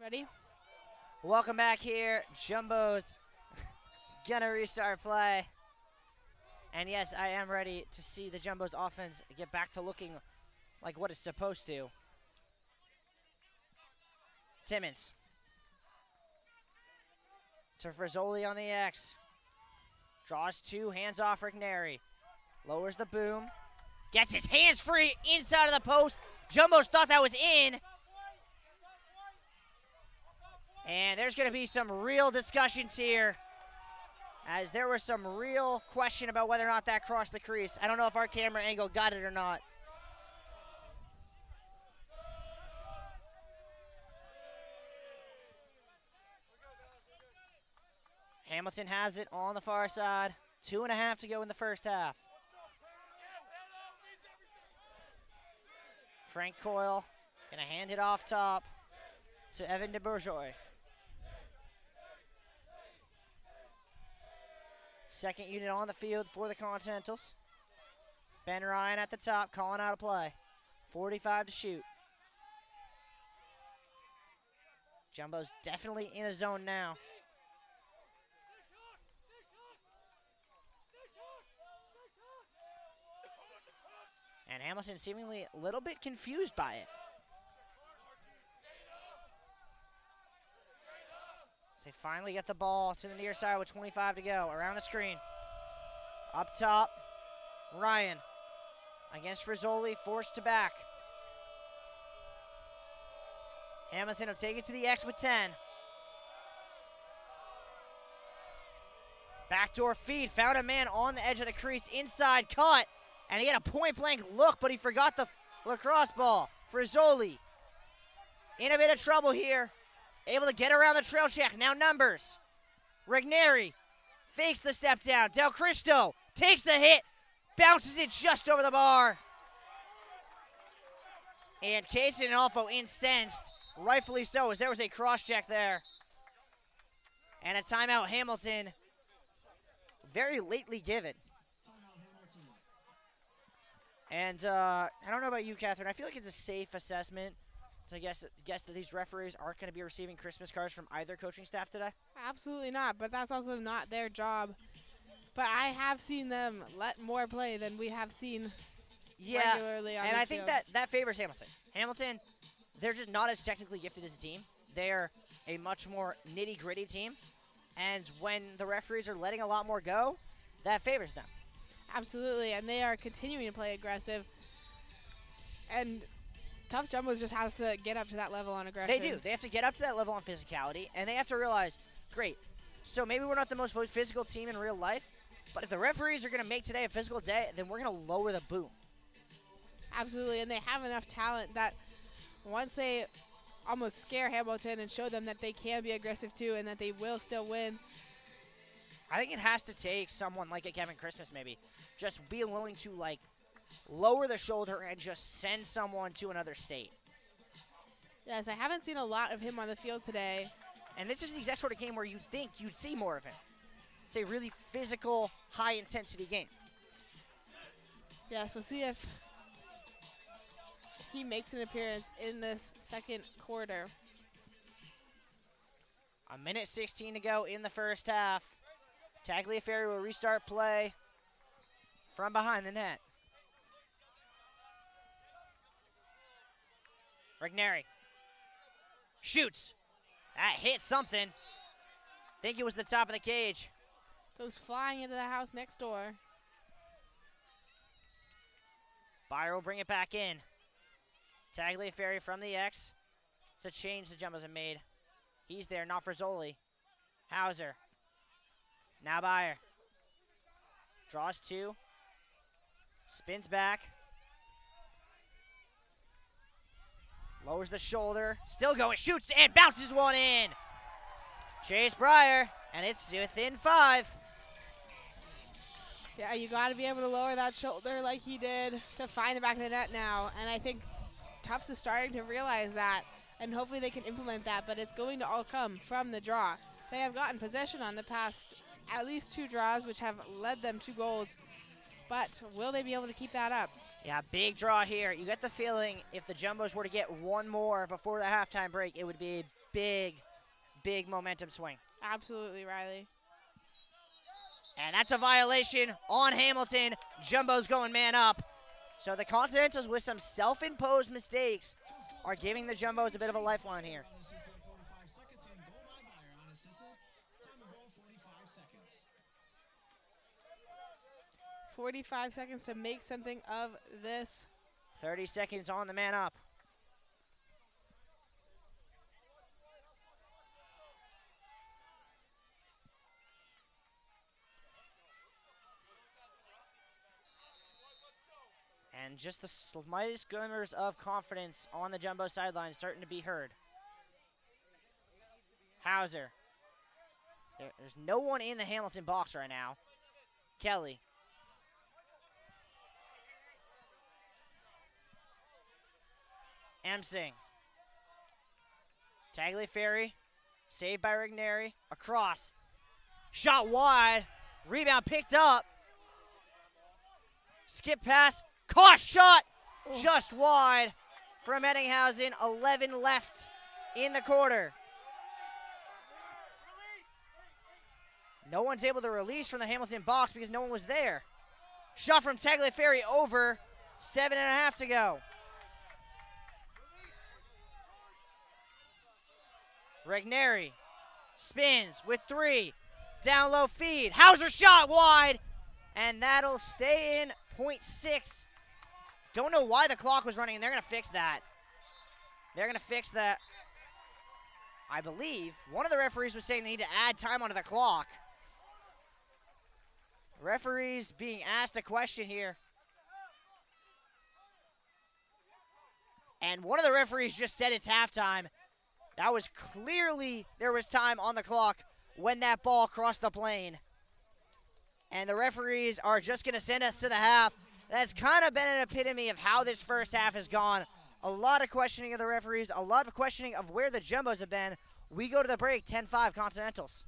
Ready? Welcome back here. Jumbo's gonna restart play. And yes, I am ready to see the Jumbo's offense get back to looking like what it's supposed to. Timmons. To Frizzoli on the X. Draws two, hands off Rigneri. Lowers the boom. Gets his hands free inside of the post. Jumbo's thought that was in. And there's going to be some real discussions here, as there was some real question about whether or not that crossed the crease. I don't know if our camera angle got it or not. Hamilton has it on the far side. 2.5 to go in the first half. Frank Coyle gonna hand it off top to Evan DeBourgeois. Second unit on the field for the Continentals. Ben Ryan at the top, calling out a play. 45 to shoot. Jumbo's definitely in a zone now. And Hamilton seemingly a little bit confused by it. So they finally get the ball to the near side with 25 to go. Around the screen. Up top, Ryan against Rizzoli, forced to back. Hamilton will take it to the X with 10. Backdoor feed, found a man on the edge of the crease, inside cut, and he had a point-blank look, but he forgot the lacrosse ball. Frizzoli in a bit of trouble here, able to get around the trail check. Now numbers. Regneri fakes the step down. Del Cristo takes the hit, bounces it just over the bar. And Casey and Alfo incensed, rightfully so, as there was a cross-check there. And a timeout Hamilton, very lately given. And I don't know about you, Catherine. I feel like it's a safe assessment to guess that these referees aren't going to be receiving Christmas cards from either coaching staff today. Absolutely not, but that's also not their job. But I have seen them let more play than we have seen regularly on and this I think field. that favors Hamilton. Hamilton, they're just not as technically gifted as a team. They're a much more nitty-gritty team. And when the referees are letting a lot more go, that favors them. Absolutely, and they are continuing to play aggressive. And Tufts Jumbos just has to get up to that level on aggression. They do. They have to get up to that level on physicality, and they have to realize, great, so maybe we're not the most physical team in real life, but if the referees are going to make today a physical day, then we're going to lower the boom. Absolutely, and they have enough talent that once they almost scare Hamilton and show them that they can be aggressive too and that they will still win. I think it has to take someone like a Kevin Christmas maybe, just be willing to like lower the shoulder and just send someone to another state. Yes, I haven't seen a lot of him on the field today. And this is the exact sort of game where you'd think you'd see more of him. It's a really physical, high-intensity game. Yes, we'll see if he makes an appearance in this second quarter. A minute 16 to go in the first half. Tagliaferri will restart play from behind the net. Regneri shoots. That hit something. Think it was the top of the cage. Goes flying into the house next door. Byer will bring it back in. Tagliaferri from the X. It's a change the Jumbos have made. He's there, not for Zoli. Hauser. Now Byer. Draws two. Spins back. Lowers the shoulder. Still going. Shoots and bounces one in. Chase Breyer. And it's within 5. Yeah, you got to be able to lower that shoulder like he did to find the back of the net now. And I think Tufts is starting to realize that. And hopefully they can implement that. But it's going to all come from the draw. They have gotten possession on the past at least 2 draws, which have led them to goals. But will they be able to keep that up? Yeah, big draw here. You get the feeling if the Jumbos were to get one more before the halftime break, it would be a big, big momentum swing. Absolutely, Riley. And that's a violation on Hamilton. Jumbo's going man up. So the Continentals, with some self-imposed mistakes, are giving the Jumbos a bit of a lifeline here. 45 seconds to make something of this. 30 seconds on the man up. And just the slightest glimmers of confidence on the Jumbo sideline starting to be heard. Hauser. There's no one in the Hamilton box right now. Kelly. Emsing. Tagliaferri, saved by Rigneri, across. Shot wide, rebound picked up. Skip pass, cross shot, just wide from Ettinghausen. 11 left in the quarter. No one's able to release from the Hamilton box because no one was there. Shot from Tagliaferri over, 7.5 to go. Rigneri spins with 3, down low feed. Hauser shot wide, and that'll stay in. 0.6. Don't know why the clock was running, and they're going to fix that. They're going to fix that. I believe one of the referees was saying they need to add time onto the clock. Referees being asked a question here. And one of the referees just said it's halftime. That was clearly, there was time on the clock when that ball crossed the plane. And the referees are just going to send us to the half. That's kind of been an epitome of how this first half has gone. A lot of questioning of the referees, a lot of questioning of where the Jumbos have been. We go to the break, 10-5 Continentals.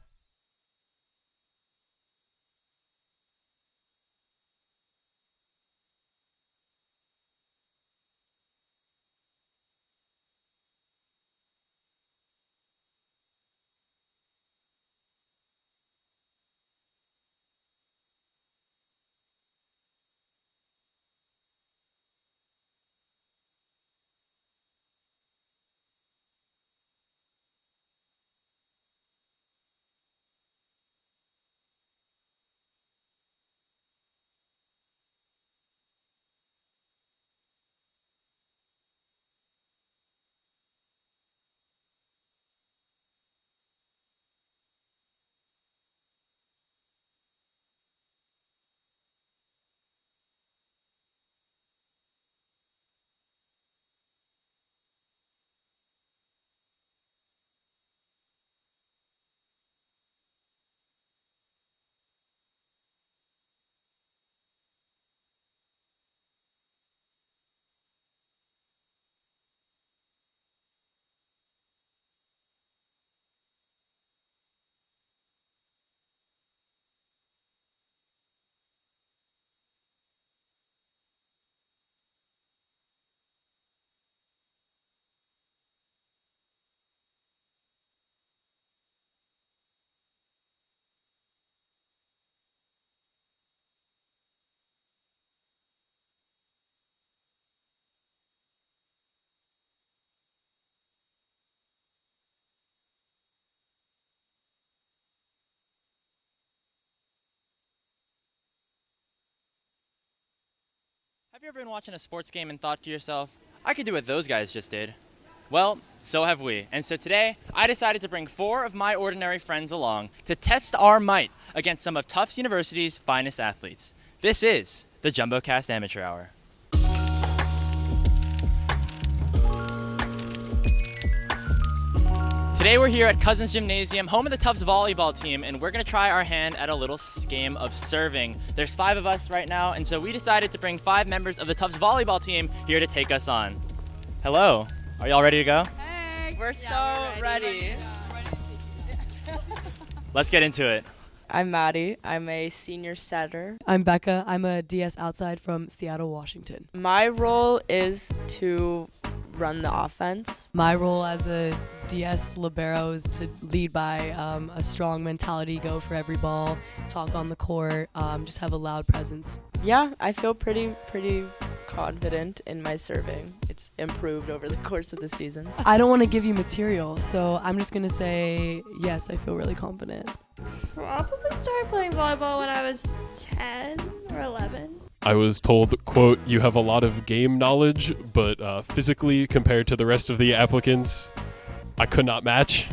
Have you ever been watching a sports game and thought to yourself, I could do what those guys just did? Well, so have we. And so today, I decided to bring 4 of my ordinary friends along to test our might against some of Tufts University's finest athletes. This is the JumboCast Amateur Hour. Today we're here at Cousins Gymnasium, home of the Tufts volleyball team, and we're going to try our hand at a little game of serving. There's 5 of us right now, and so we decided to bring 5 members of the Tufts volleyball team here to take us on. Hello, are y'all ready to go? Hey, We're so ready. Let's get into it. I'm Maddie. I'm a senior setter. I'm Becca. I'm a DS outside from Seattle, Washington. My role is to run the offense. My role as a DS libero is to lead by a strong mentality, go for every ball, talk on the court, just have a loud presence. Yeah, I feel pretty confident in my serving. It's improved over the course of the season. I don't want to give you material, so I'm just going to say, yes, I feel really confident. Probably started playing volleyball when I was 10 or 11. I was told, quote, you have a lot of game knowledge, but physically, compared to the rest of the applicants, I could not match,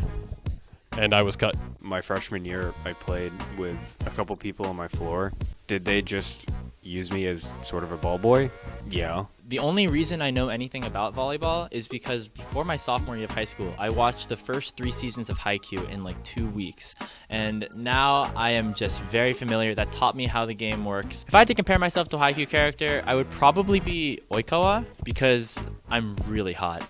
and I was cut. My freshman year, I played with a couple people on my floor. Did they just use me as sort of a ball boy? Yeah. The only reason I know anything about volleyball is because before my sophomore year of high school, I watched the first 3 seasons of Haikyuu in like 2 weeks. And now I am just very familiar. That taught me how the game works. If I had to compare myself to a Haikyuu character, I would probably be Oikawa because I'm really hot.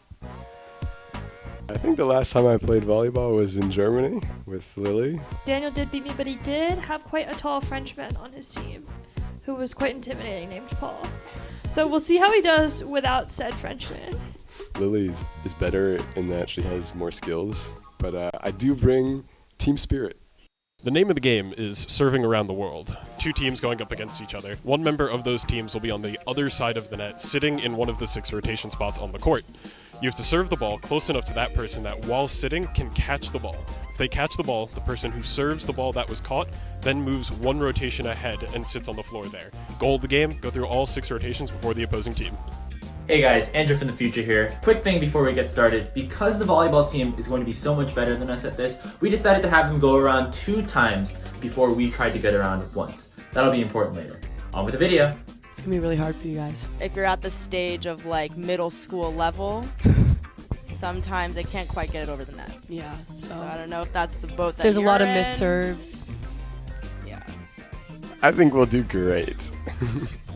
I think the last time I played volleyball was in Germany with Lily. Daniel did beat me, but he did have quite a tall Frenchman on his team who was quite intimidating, named Paul. So we'll see how he does without said Frenchman. Lily is better in that she has more skills, but I do bring team spirit. The name of the game is Serving Around the World. 2 teams going up against each other. One member of those teams will be on the other side of the net, sitting in one of the 6 rotation spots on the court. You have to serve the ball close enough to that person that while sitting can catch the ball. If they catch the ball, the person who serves the ball that was caught then moves 1 rotation ahead and sits on the floor there. Goal of the game, go through all 6 rotations before the opposing team. Hey guys, Andrew from the future here. Quick thing before we get started. Because the volleyball team is going to be so much better than us at this, we decided to have them go around 2 times before we tried to get around once. That'll be important later. On with the video. It's gonna be really hard for you guys. If you're at the stage of like middle school level, sometimes they can't quite get it over the net. Yeah, So I don't know if that's the boat that there's a you're lot of in. missed serves. Yeah. So. I think we'll do great.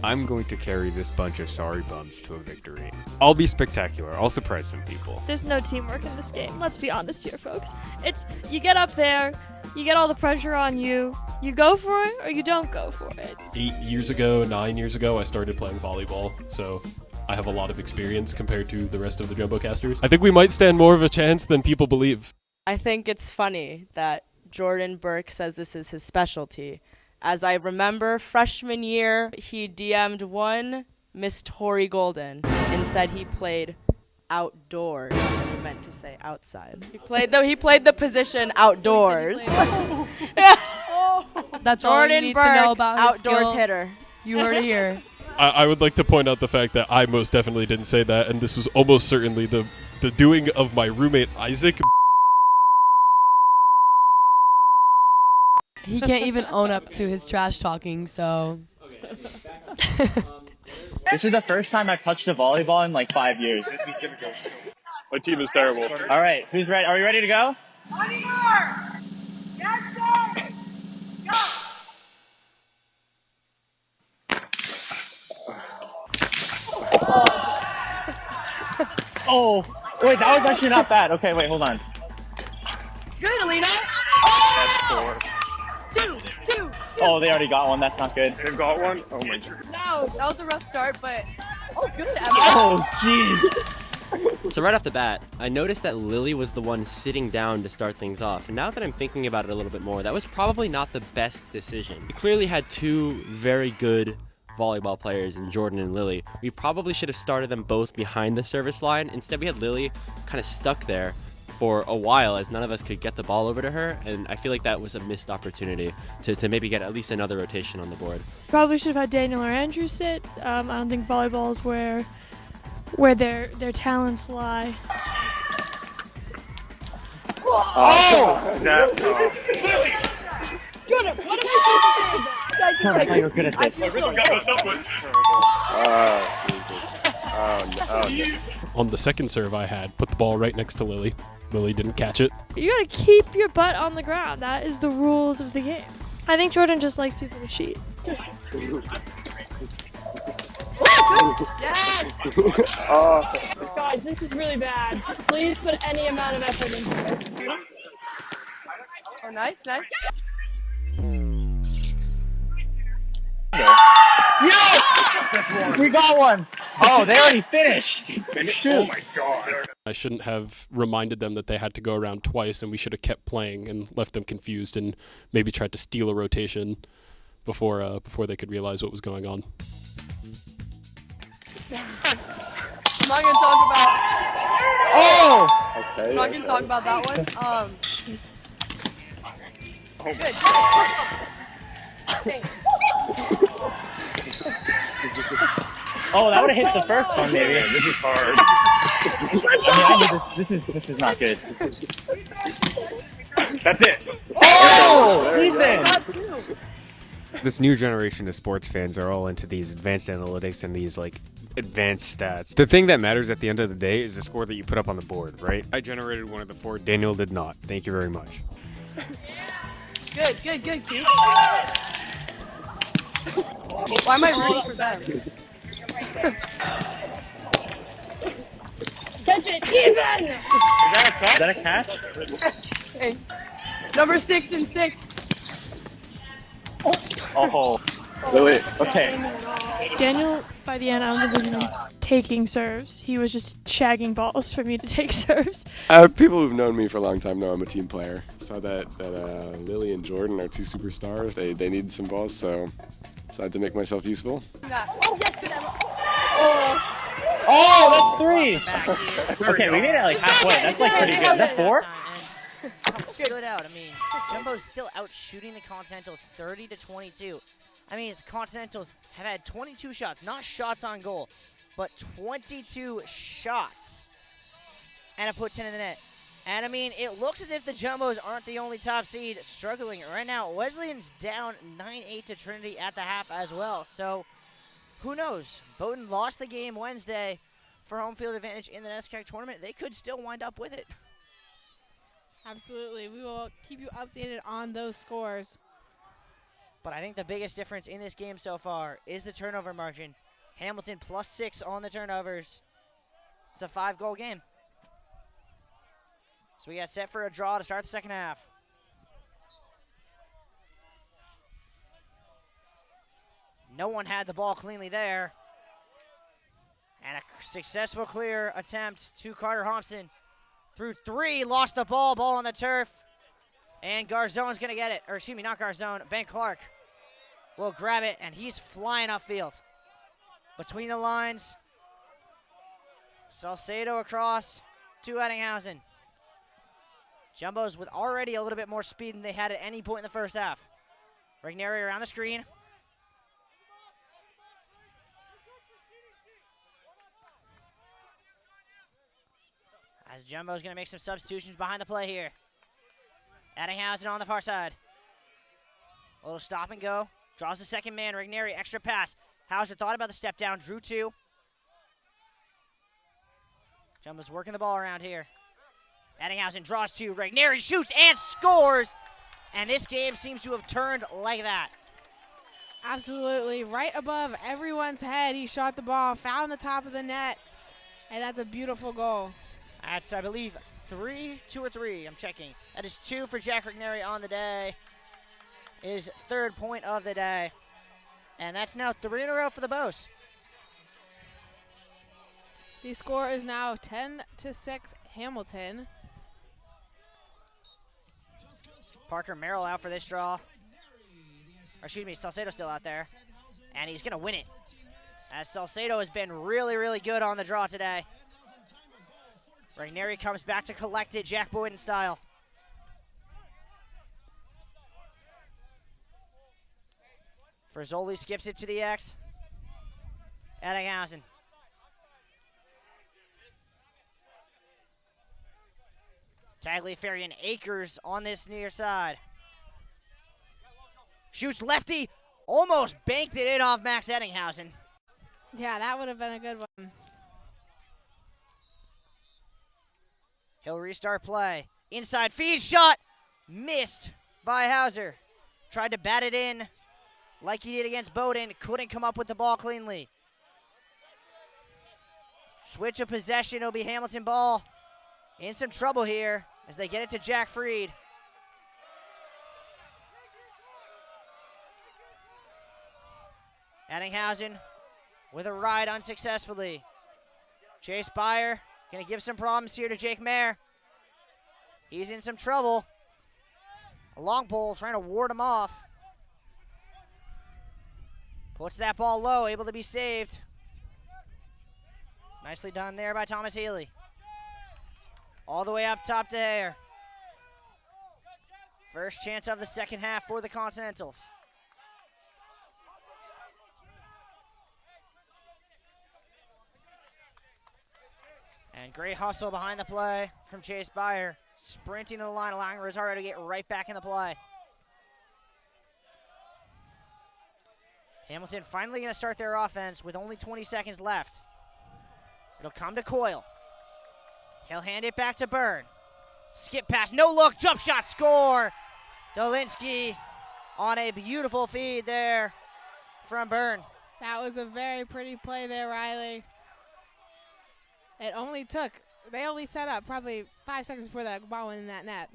I'm going to carry this bunch of sorry bums to a victory. I'll be spectacular. I'll surprise some people. There's no teamwork in this game. Let's be honest here, folks. It's you get up there, you get all the pressure on you, you go for it or you don't go for it. 8 years ago, 9 years ago, I started playing volleyball, so I have a lot of experience compared to the rest of the JumboCasters. I think we might stand more of a chance than people believe. I think it's funny that Jordan Burke says this is his specialty. As I remember, freshman year, he DM'd one Miss Tori Golden and said he played outdoors. He meant to say outside. He played the position outdoors. That's all you Jordan need Burke, to know about his outdoors skill. hitter. You heard it here. I would like to point out the fact that I most definitely didn't say that, and this was almost certainly the doing of my roommate Isaac. He can't even own up to his trash talking, so. This is the first time I've touched a volleyball in like 5 years. My team is terrible. All right, who's ready? Are we ready to go? Oh, wait, that was actually not bad. Okay, wait, hold on. Good, Alina. That's 4. Two. Oh, they already got one. That's not good. They've got one? Oh my god. No, that was a rough start, but good, Emma. Oh, jeez. So right off the bat, I noticed that Lily was the one sitting down to start things off. And now that I'm thinking about it a little bit more, that was probably not the best decision. We clearly had 2 very good volleyball players in Jordan and Lily. We probably should have started them both behind the service line. Instead, we had Lily kind of stuck there for a while as none of us could get the ball over to her, and I feel like that was a missed opportunity to maybe get at least another rotation on the board. Probably should have had Daniel or Andrew sit. I don't think volleyball is where their talents lie. Oh! That's Jordan, what am I supposed to do? I thought you were good at this. Oh, no. On the second serve I had, put the ball right next to Lily. Lily didn't catch it. You gotta keep your butt on the ground. That is the rules of the game. I think Jordan just likes people to cheat. Guys, this is really bad. Please put any amount of effort into this. Oh, nice. Yes! We got one! Oh, they already finished! Shoot. Oh my god. I shouldn't have reminded them that they had to go around twice, and we should have kept playing and left them confused and maybe tried to steal a rotation before they could realize what was going on. I'm not gonna talk about. Oh! Okay. I'm not gonna talk about that one. Good. Oh, that would have hit the first one, maybe. Yeah, this is hard. This is not good. That's it. Oh! Ethan! This new generation of sports fans are all into these advanced analytics and these like advanced stats. The thing that matters at the end of the day is the score that you put up on the board, right? I generated one of the 4. Daniel did not. Thank you very much. Good, Q. Why am I rooting for them? Catch it, even! Is that a catch? Hey. Number 6 and 6. Oh. Lily, okay. Daniel, by the end, I don't think was even taking serves. He was just shagging balls for me to take serves. People who've known me for a long time know I'm a team player. Saw that Lily and Jordan are 2 superstars. They need some balls, so decided to make myself useful. Oh, that's 3. Okay, we made it like halfway. That's like pretty good. That's 4? Stood out. I mean, Jumbo's still out shooting the Continentals 30-22. I mean, the Continentals have had 22 shots, not shots on goal, but 22 shots, and have put 10 in the net. And I mean, it looks as if the Jumbos aren't the only top seed struggling right now. Wesleyan's down 9-8 to Trinity at the half as well. So who knows? Bowdoin lost the game Wednesday for home field advantage in the NESCAC tournament. They could still wind up with it. Absolutely. We will keep you updated on those scores. But I think the biggest difference in this game so far is the turnover margin. Hamilton +6 on the turnovers. It's a 5-goal game. So we got set for a draw to start the second half. No one had the ball cleanly there. And a successful clear attempt to Carter Thompson. Through 3, lost the ball on the turf. And Garzone's going to get it. Or excuse me, not Garzone, Ben Clark will grab it, and he's flying upfield. Between the lines. Salcedo across to Ettinghausen. Jumbos with already a little bit more speed than they had at any point in the first half. Regneri around the screen. As Jumbo's going to make some substitutions behind the play here. Ettinghausen on the far side. A little stop and go. Draws the second man. Regneri, extra pass. Hauser thought about the step down. Drew 2. Jumbo's working the ball around here. Ettinghausen draws 2. Regneri shoots and scores. And this game seems to have turned like that. Absolutely. Right above everyone's head, he shot the ball, found the top of the net, and that's a beautiful goal. That's, I believe, 2 or 3. I'm checking. That is 2 for Jack Regneri on the day. His 3rd point of the day. And that's now 3 in a row for the Bows. The score is now 10-6 Hamilton. Parker Merrill out for this draw. Or excuse me, Salcedo's still out there. And he's going to win it. As Salcedo has been really, really good on the draw today. Regneri comes back to collect it, Jack Boyden style. Frizzoli skips it to the X. Ettinghausen. Tagliaferri and Akers on this near side. Shoots lefty. Almost banked it in off Max Ettinghausen. Yeah, that would have been a good one. He'll restart play. Inside feed shot. Missed by Hauser. Tried to bat it in like he did against Bowdoin. Couldn't come up with the ball cleanly. Switch of possession. It'll be Hamilton ball. In some trouble here as they get it to Jack Freed. Ettinghausen with a ride unsuccessfully. Chase Byer going to give some problems here to Jake Mayer. He's in some trouble. A long pole trying to ward him off. Puts that ball low, able to be saved. Nicely done there by Thomas Healy. All the way up top to Hare. First chance of the second half for the Continentals. And great hustle behind the play from Chase Byer. Sprinting to the line, allowing Rosario to get right back in the play. Hamilton finally going to start their offense with only 20 seconds left. It'll come to Coyle. He'll hand it back to Byrne. Skip pass, no look, jump shot, score! Dolinsky on a beautiful feed there from Byrne. That was a very pretty play there, Riley. They only set up probably 5 seconds before the ball went in that net.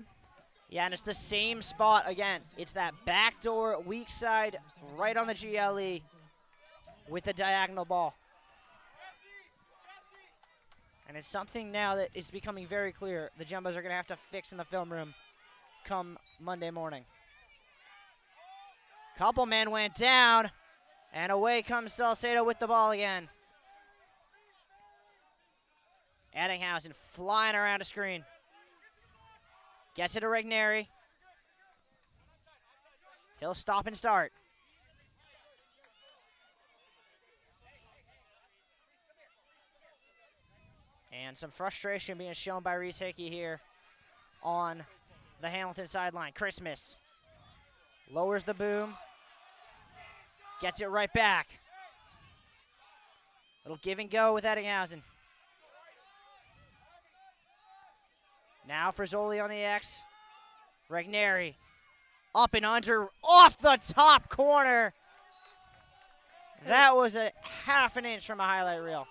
Yeah, and it's the same spot again. It's that backdoor weak side right on the GLE with the diagonal ball. And it's something now that is becoming very clear the Jumbos are going to have to fix in the film room come Monday morning. Couple men went down, and away comes Salcedo with the ball again. Eddinghausen flying around a screen. Gets it to Regneri. He'll stop and start. And some frustration being shown by Reese Hickey here on the Hamilton sideline. Christmas lowers the boom. Gets it right back. Little give and go with Eddinghausen. Now Frizzoli on the X. Regneri up and under, off the top corner. That was a half an inch from a highlight reel.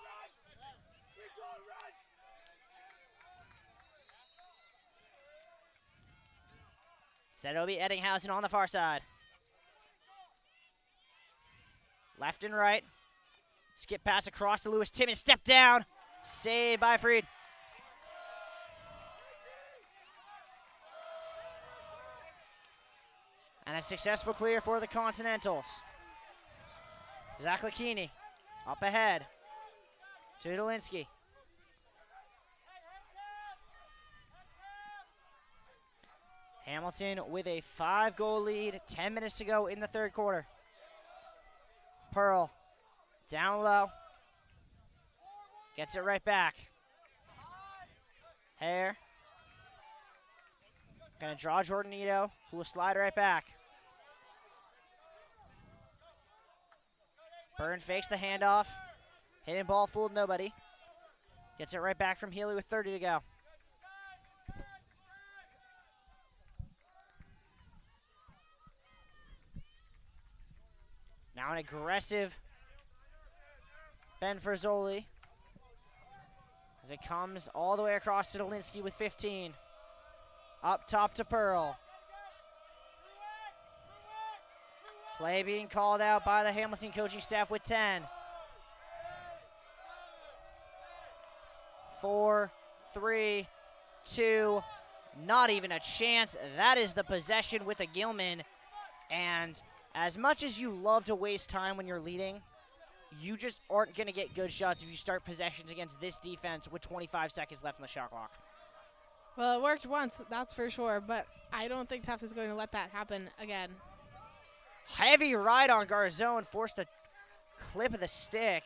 So it'll be Eddinghausen on the far side. Left and right. Skip pass across to Lewis Timmons. Step down. Saved by Freed. And a successful clear for the Continentals. Zach Lakini up ahead to Dolinsky. Hamilton with a 5-goal lead, 10 minutes to go in the third quarter. Pearl down low. Gets it right back. Hare. Gonna draw Jordan Ito, who will slide right back. Byrne fakes the handoff. Hitting ball, fooled nobody. Gets it right back from Healy with 30 to go. Now an aggressive Ben Frizzoli as it comes all the way across to Dolinsky with 15. Up top to Pearl. Play being called out by the Hamilton coaching staff with 10. 4, 3, 2, not even a chance. That is the possession with a Gilman. And as much as you love to waste time when you're leading, you just aren't going to get good shots if you start possessions against this defense with 25 seconds left in the shot clock. Well, it worked once, that's for sure, but I don't think Tufts is going to let that happen again. Heavy ride on Garzone, forced a clip of the stick.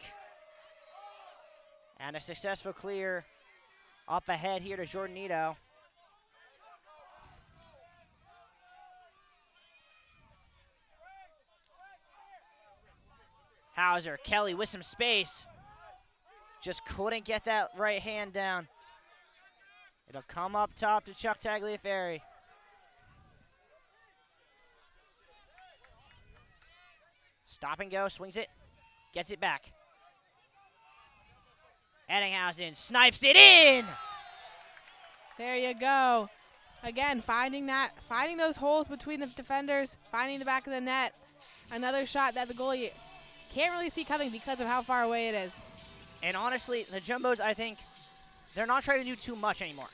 And a successful clear up ahead here to Jordan Ito. Hauser, Kelly with some space. Just couldn't get that right hand down. It'll come up top to Chuck Tagliaferri. Stop and go, swings it, gets it back. Eddinghausen snipes it in! There you go. Again, finding those holes between the defenders, finding the back of the net. Another shot that the goalie can't really see coming because of how far away it is. And honestly, the Jumbos, I think, they're not trying to do too much anymore.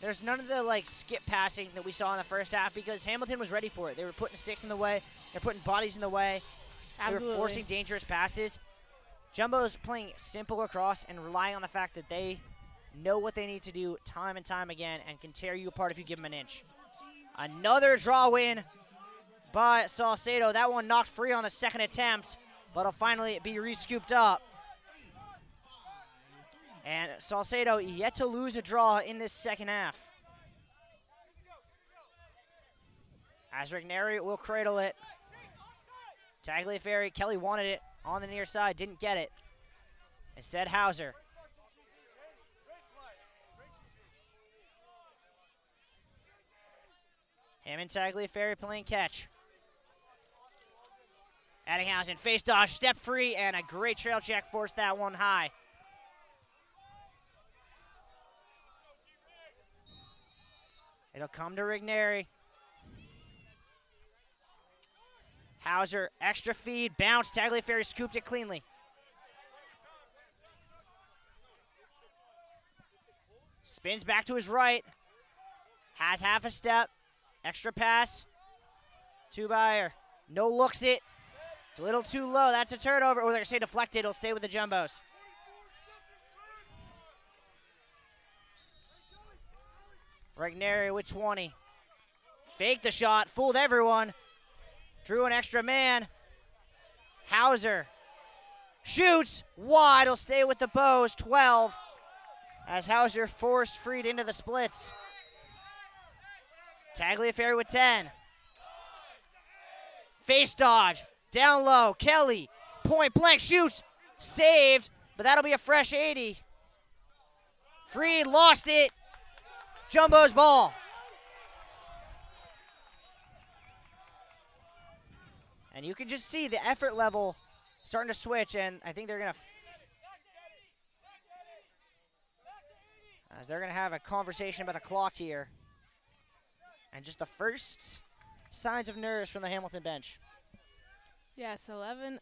There's none of the skip passing that we saw in the first half because Hamilton was ready for it. They were putting sticks in the way. They're putting bodies in the way. Absolutely. They were forcing dangerous passes. Jumbo's playing simple lacrosse and relying on the fact that they know what they need to do time and time again and can tear you apart if you give them an inch. Another draw win by Salcedo. That one knocked free on the second attempt, but it'll finally be re-scooped up. And Salcedo yet to lose a draw in this second half. As Regneri will cradle it. Tagliaferri, Kelly wanted it on the near side, didn't get it. Instead, Hauser. Him and Tagliaferri playing catch. Ettinghausen, face dodge, step free, and a great trail check forced that one high. It'll come to Rigneri. Hauser, extra feed, bounce, Tagliaferri scooped it cleanly. Spins back to his right. Has half a step. Extra pass. To Bayer. No looks it. A little too low. That's a turnover. Oh, they're going to say deflected. It'll stay with the Jumbos. Rigneri with 20. Faked the shot. Fooled everyone. Drew an extra man. Hauser. Shoots. Wide. It'll stay with the Bows. 12. As Hauser forced Freed into the splits. Tagliaferri with 10. Face dodge. Down low. Kelly. Point blank shoots. Saved. But that'll be a fresh 80. Freed lost it. Jumbo's ball. And you can just see the effort level starting to switch, and I think they're going to have a conversation about the clock here. And just the first signs of nerves from the Hamilton bench. Yes, 11-7,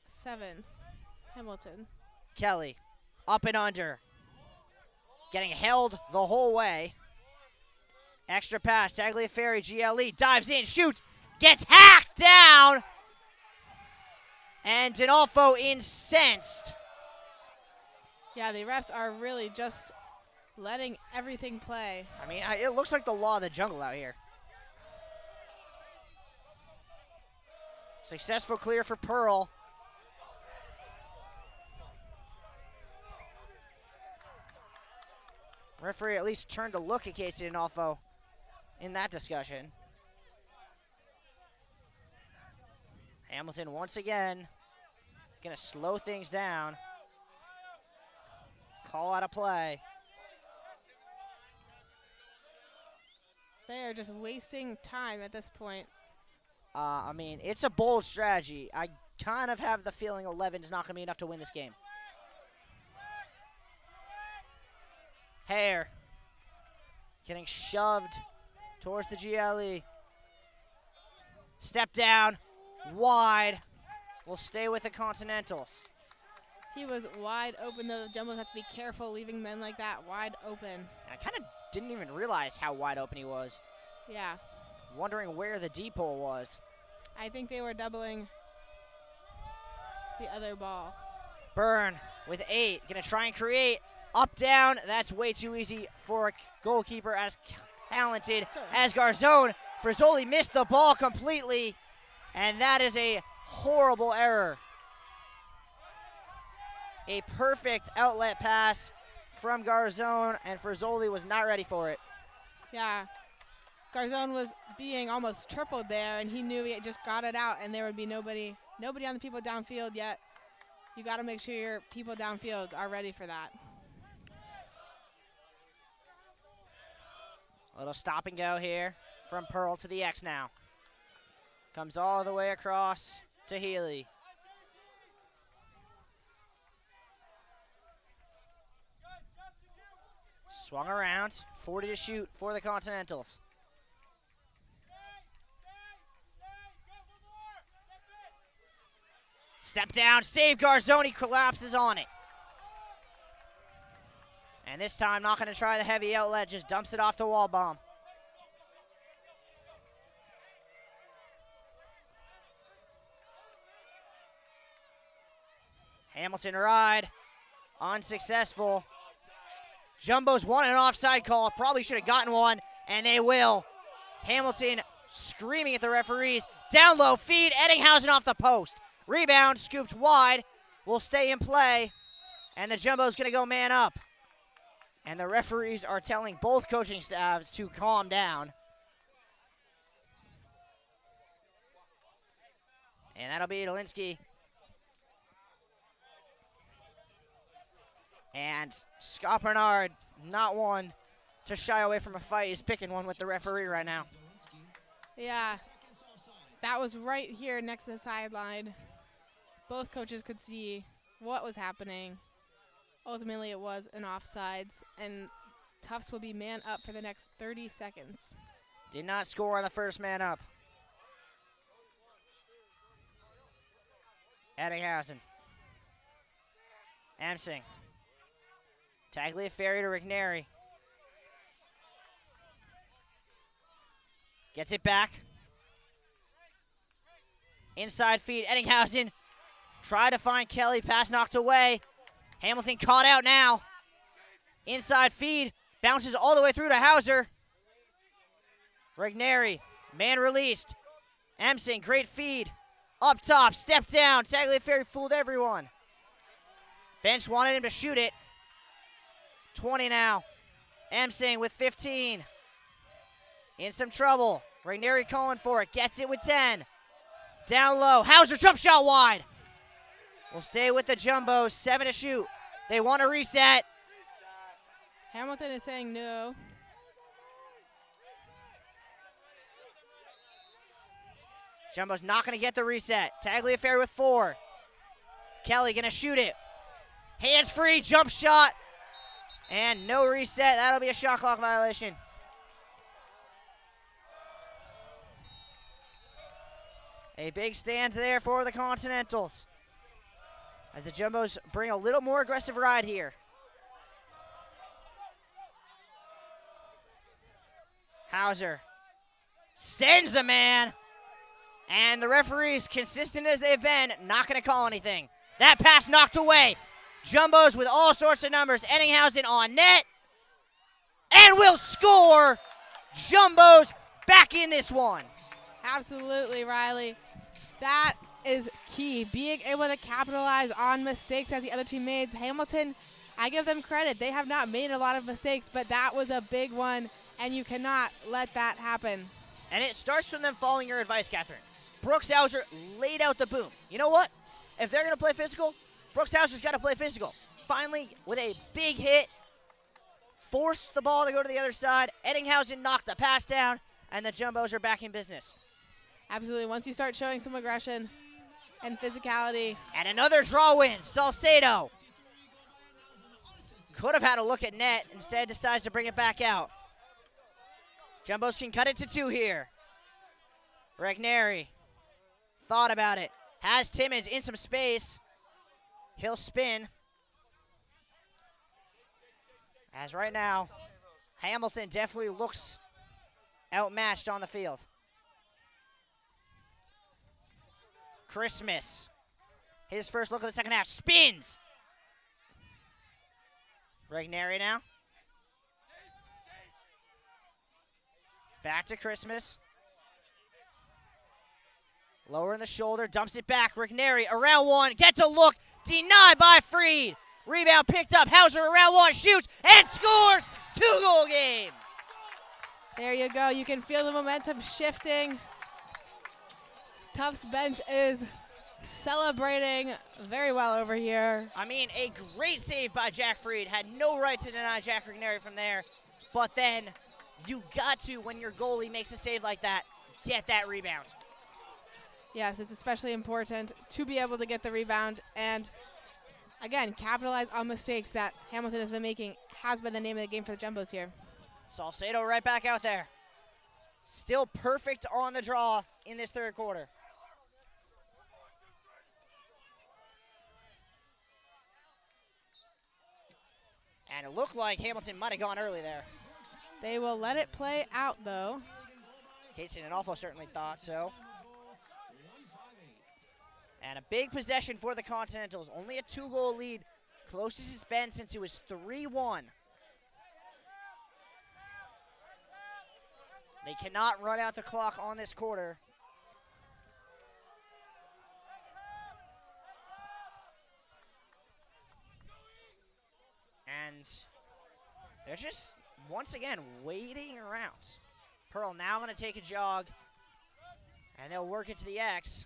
Hamilton. Kelly, up and under. Getting held the whole way. Extra pass, Tagliaferri, GLE, dives in, shoots, gets hacked down. And Dinolfo incensed. Yeah, the refs are really just letting everything play. I mean, it looks like the law of the jungle out here. Successful clear for Pearl. Referee at least turned to look at Casey Dinolfo in that discussion. Hamilton once again gonna slow things down. Call out a play. They are just wasting time at this point. I mean, it's a bold strategy. I kind of have the feeling 11 is not going to be enough to win this game. Hare getting shoved towards the GLE. Step down, wide. We'll stay with the Continentals. He was wide open, though. The Jumbos have to be careful leaving men like that wide open. I kind of didn't even realize how wide open he was. Yeah. Wondering where the deep hole was. I think they were doubling the other ball. Byrne with 8. Going to try and create. Up, down. That's way too easy for a goalkeeper as talented as Garzone. Frizzoli missed the ball completely. And that is a horrible error. A perfect outlet pass from Garzone, and Frizzoli was not ready for it. Yeah. Garzone was being almost tripled there, and he knew he had just got it out, and there would be nobody on the people downfield yet. You got to make sure your people downfield are ready for that. A little stop and go here from Pearl to the X now. Comes all the way across to Healy. Swung around, 40 to shoot for the Continentals. Step down, save Garzoni, collapses on it. And this time, not going to try the heavy outlet, just dumps it off the wall bomb. Hamilton ride, unsuccessful. Jumbo's won an offside call, probably should have gotten one, and they will. Hamilton screaming at the referees. Down low feed, Ettinghausen off the post. Rebound, scooped wide, will stay in play, and the Jumbo's gonna go man up. And the referees are telling both coaching staffs to calm down. And that'll be Dolinsky. And Scott Bernard, not one to shy away from a fight. He's picking one with the referee right now. Yeah, that was right here next to the sideline. Both coaches could see what was happening. Ultimately, it was an offsides, and Tufts will be man up for the next 30 seconds. Did not score on the first man up. Eddinghausen. Emsing. Tagliaferri to Rigneri. Gets it back. Inside feed, Eddinghausen. Try to find Kelly, pass knocked away. Hamilton caught out now. Inside feed, bounces all the way through to Hauser. Rigneri, man released. Emsing, great feed. Up top, step down. Tagliaferri fooled everyone. Bench wanted him to shoot it. 20 now. Emsing with 15. In some trouble. Rigneri calling for it. Gets it with 10. Down low. Hauser jump shot wide. Will stay with the Jumbos. 7 to shoot. They want to reset. Hamilton is saying no. Jumbo's not going to get the reset. Tagliaferri with 4. Kelly going to shoot it. Hands free. Jump shot. And no reset. That'll be a shot clock violation. A big stand there for the Continentals, as the Jumbos bring a little more aggressive ride here. Hauser sends a man, and the referees, consistent as they've been, not going to call anything. That pass knocked away. Jumbos with all sorts of numbers. Eddinghausen on net, and will score. Jumbos back in this one. Absolutely, Riley. That is key, being able to capitalize on mistakes that the other team made. Hamilton, I give them credit. They have not made a lot of mistakes, but that was a big one, and you cannot let that happen. And it starts from them following your advice, Catherine. Brooks Hauser laid out the boom. You know what? If they're going to play physical, Brooks Hauser's got to play physical. Finally, with a big hit, forced the ball to go to the other side. Eddinghausen knocked the pass down, and the Jumbos are back in business. Absolutely. Once you start showing some aggression and physicality. And another draw win. Salcedo could have had a look at net, instead decides to bring it back out. Jumbos can cut it to 2 here. Rigneri thought about it. Has Timmons in some space. He'll spin. As right now, Hamilton definitely looks outmatched on the field. Christmas. His first look of the second half. Spins. Rigneri now. Back to Christmas. Lower in the shoulder. Dumps it back. Rigneri around 1. Gets a look. Denied by Freed. Rebound picked up. Hauser around 1. Shoots and scores. 2-goal game. There you go. You can feel the momentum shifting. Tufts bench is celebrating very well over here. I mean, a great save by Jack Freed. Had no right to deny Jack Rigneri from there. But then you got to, when your goalie makes a save like that, get that rebound. Yes, it's especially important to be able to get the rebound and, again, capitalize on mistakes that Hamilton has been making. Has been the name of the game for the Jumbos here. Salcedo right back out there. Still perfect on the draw in this third quarter. And it looked like Hamilton might have gone early there. They will let it play out, though. Casey and Alfo certainly thought so. And a big possession for the Continentals. Only a 2-goal lead. Closest it's been since it was 3-1. They cannot run out the clock on this quarter. And they're just, once again, waiting around. Pearl now going to take a jog, and they'll work it to the X.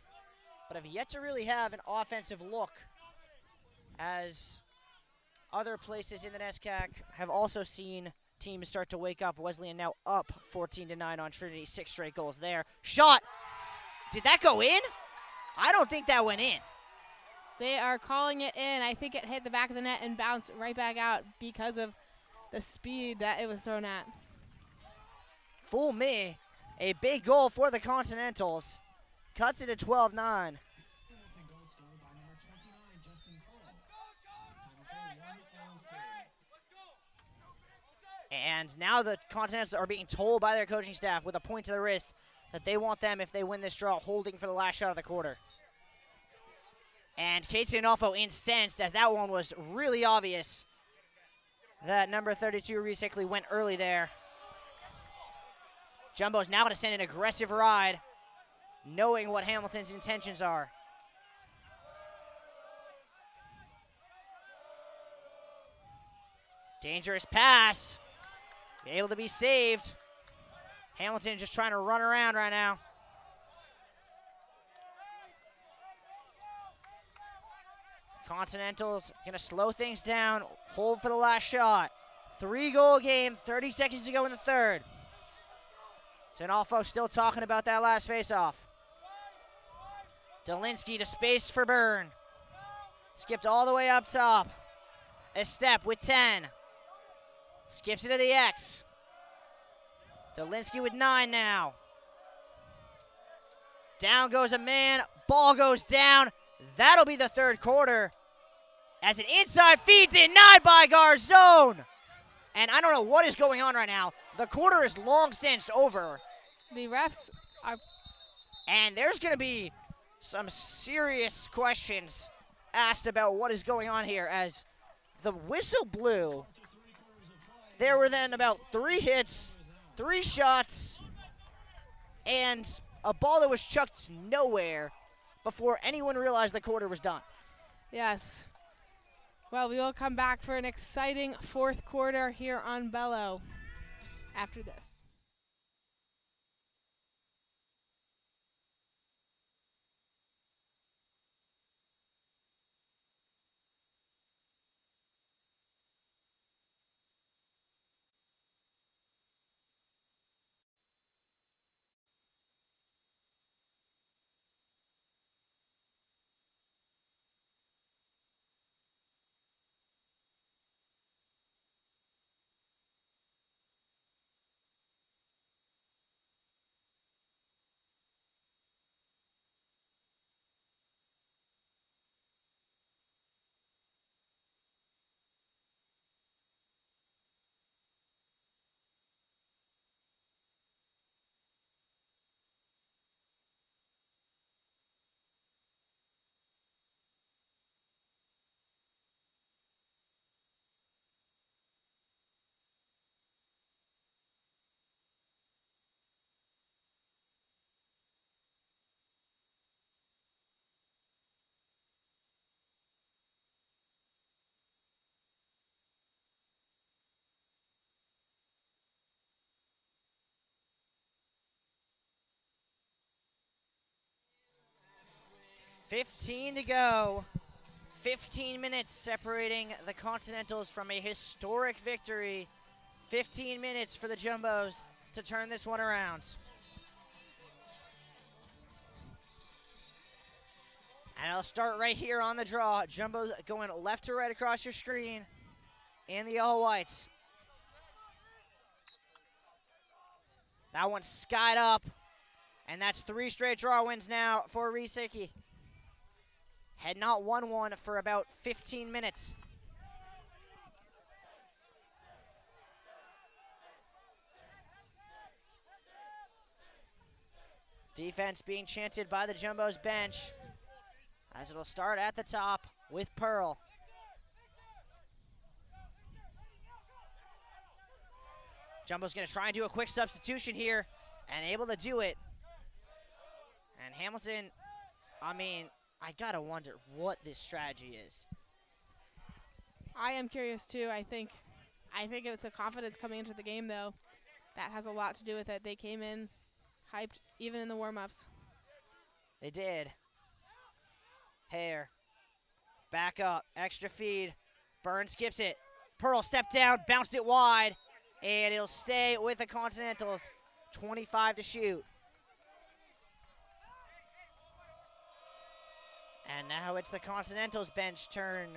but have yet to really have an offensive look, as other places in the NESCAC have also seen teams start to wake up. Wesleyan now up 14-9 on Trinity. 6 straight goals there. Shot! Did that go in? I don't think that went in. They are calling it in. I think it hit the back of the net and bounced right back out because of the speed that it was thrown at. Fool me. A big goal for the Continentals. Cuts it to 12-9. And now the Continentals are being told by their coaching staff with a point to the wrist that they want them, if they win this draw, holding for the last shot of the quarter. And Casey Anolfo incensed, as that one was really obvious that number 32, Reese Hickley, went early there. Jumbo's now going to send an aggressive ride, knowing what Hamilton's intentions are. Dangerous pass. Able to be saved. Hamilton just trying to run around right now. Continentals going to slow things down, hold for the last shot. 3-goal game, 30 seconds to go in the third. Tenolfo still talking about that last faceoff. Dolinsky to space for Byrne. Skipped all the way up top. A step with 10. Skips it to the X. Dolinsky with 9 now. Down goes a man. Ball goes down. That'll be the third quarter. As an inside feed denied by Garzone. And I don't know what is going on right now. The quarter is long since over. The refs are... And there's going to be some serious questions asked about what is going on here, as the whistle blew. There were then about 3 hits, 3 shots, and a ball that was chucked nowhere before anyone realized the quarter was done. Yes. Well, we will come back for an exciting fourth quarter here on Bello after this. $15 to go. 15 minutes separating the Continentals from a historic victory. 15 minutes for the Jumbos to turn this one around. And I'll start right here on the draw. Jumbo's going left to right across your screen in the all whites. That one's skied up. And that's 3 straight draw wins now for Reese Hickey. Had not won one for about 15 minutes. Defense being chanted by the Jumbo's bench, as it'll start at the top with Pearl. Jumbo's going to try and do a quick substitution here, and able to do it. And Hamilton, I mean, I gotta wonder what this strategy is. I am curious too. I think it's a confidence coming into the game, though. That has a lot to do with it. They came in hyped even in the warm-ups. They did. Hare. Back up. Extra feed. Byrne skips it. Pearl stepped down, bounced it wide, and it'll stay with the Continentals. 25 to shoot. And now it's the Continentals bench turn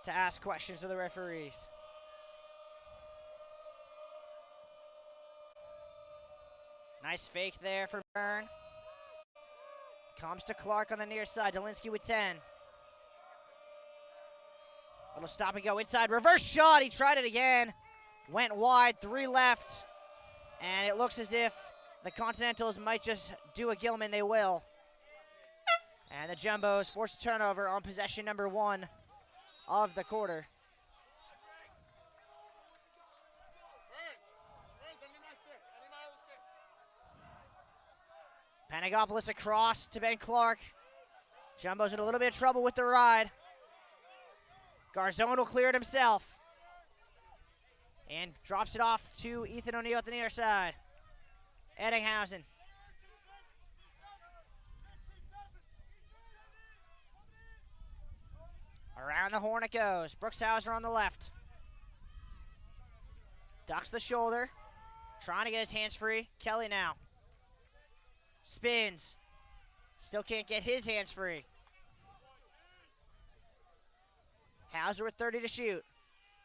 to ask questions of the referees. Nice fake there for Byrne. Comes to Clark on the near side. Dolinsky with 10. Little stop and go inside. Reverse shot. He tried it again. Went wide. 3 left. And it looks as if the Continentals might just do a Gilman. They will. And the Jumbos force a turnover on possession number 1 of the quarter. Panagopoulos across to Ben Clark. Jumbo's in a little bit of trouble with the ride. Garzone will clear it himself. And drops it off to Ethan O'Neill at the near side. Eddinghausen. Around the horn it goes. Brookshauser on the left. Ducks the shoulder. Trying to get his hands free. Kelly now. Spins. Still can't get his hands free. Hauser with 30 to shoot.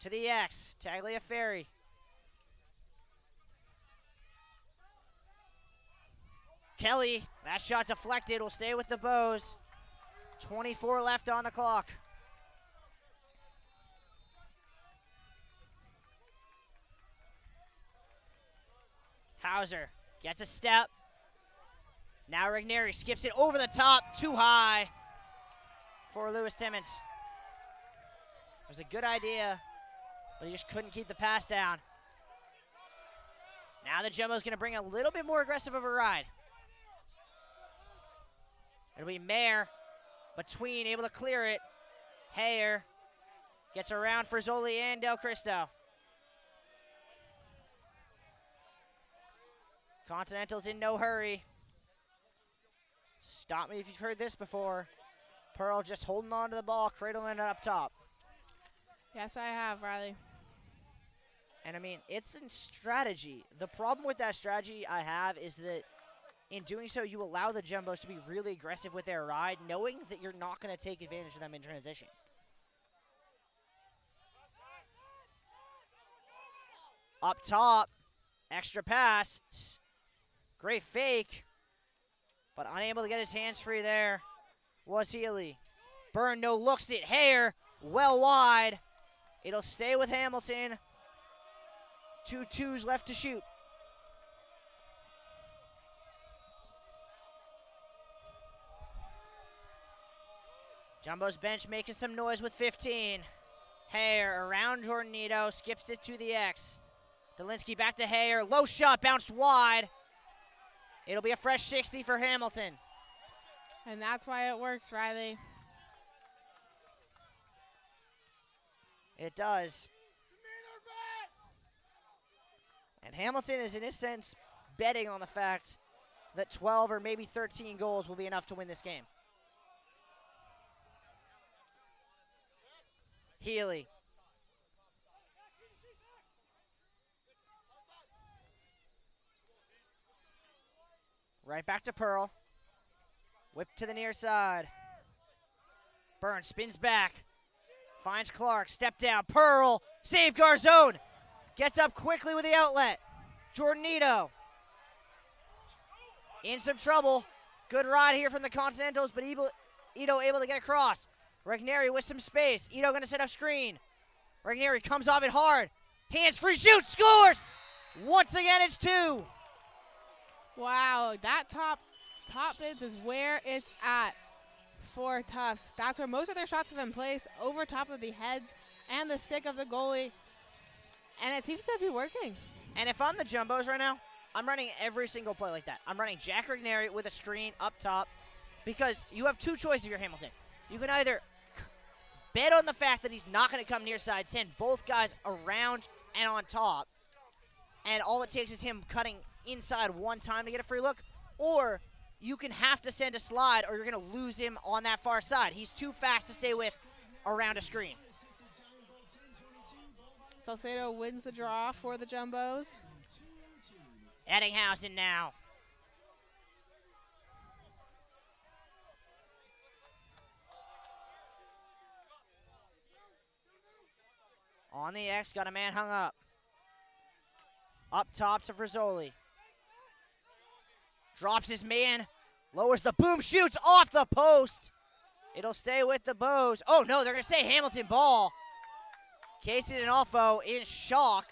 To the X. Tagliaferri. Kelly. That shot deflected. Will stay with the Bows. 24 left on the clock. Hauser gets a step. Now Regnieri skips it over the top, too high for Lewis Timmons. It was a good idea, but he just couldn't keep the pass down. Now the Jumbo's going to bring a little bit more aggressive of a ride. It'll be Mayer between, able to clear it. Hayer gets around for Zoli and Del Cristo. Continentals in no hurry. Stop me if you've heard this before. Pearl just holding on to the ball, cradling it up top. Yes, I have, Riley. And I mean, it's in strategy. The problem with that strategy I have is that in doing so, you allow the Jumbos to be really aggressive with their ride, knowing that you're not going to take advantage of them in transition. Up top, extra pass. Great fake. But unable to get his hands free there was Healy. Byrne no looks it. Hare well wide. It'll stay with Hamilton. 2 twos left to shoot. Jumbo's bench making some noise with 15. Hare around Jordan Nito, skips it to the X. Dolinsky back to Hare. Low shot, bounced wide. It'll be a fresh 60 for Hamilton. And that's why it works, Riley. It does. And Hamilton is, in a sense, betting on the fact that 12 or maybe 13 goals will be enough to win this game. Healy. Right back to Pearl. Whip to the near side. Byrne spins back. Finds Clark. Step down. Pearl. Safeguard zone. Gets up quickly with the outlet. Jordan Ito. In some trouble. Good ride here from the Continentals, but Ito able to get across. Regnieri with some space. Ito going to set up screen. Regnieri comes off it hard. Hands free, shoots, scores! Once again, it's 2. Wow, that top bids is where it's at for Tufts. That's where most of their shots have been placed, over top of the heads and the stick of the goalie. And it seems to be working. And if I'm the Jumbos right now, I'm running every single play like that. I'm running Jack Regnieri with a screen up top because you have 2 choices if you're Hamilton. You can either bet on the fact that he's not going to come near side, send both guys around and on top, and all it takes is him cutting inside one time to get a free look, or you can have to send a slide or you're going to lose him on that far side. He's too fast to stay with around a screen. Salcedo wins the draw for the Jumbos. Ettinghausen now. On the X, got a man hung up. Up top to Frizzoli. Drops his man, lowers the boom, shoots off the post. It'll stay with the Bows. Oh no, they're gonna say Hamilton ball. Casey and Alfo in shock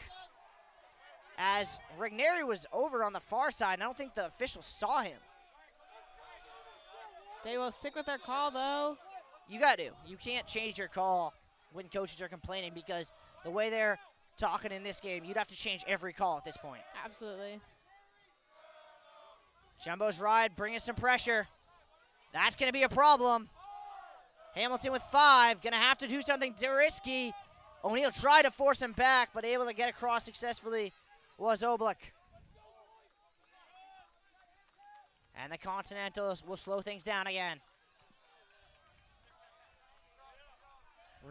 as Rigneri was over on the far side, and I don't think the officials saw him. They will stick with their call, though. You got to. You can't change your call when coaches are complaining because the way they're talking in this game, you'd have to change every call at this point. Absolutely. Jumbo's ride bringing some pressure. That's going to be a problem. Hamilton with 5, going to have to do something risky. O'Neal tried to force him back, but able to get across successfully was Oblick. And the Continentals will slow things down again.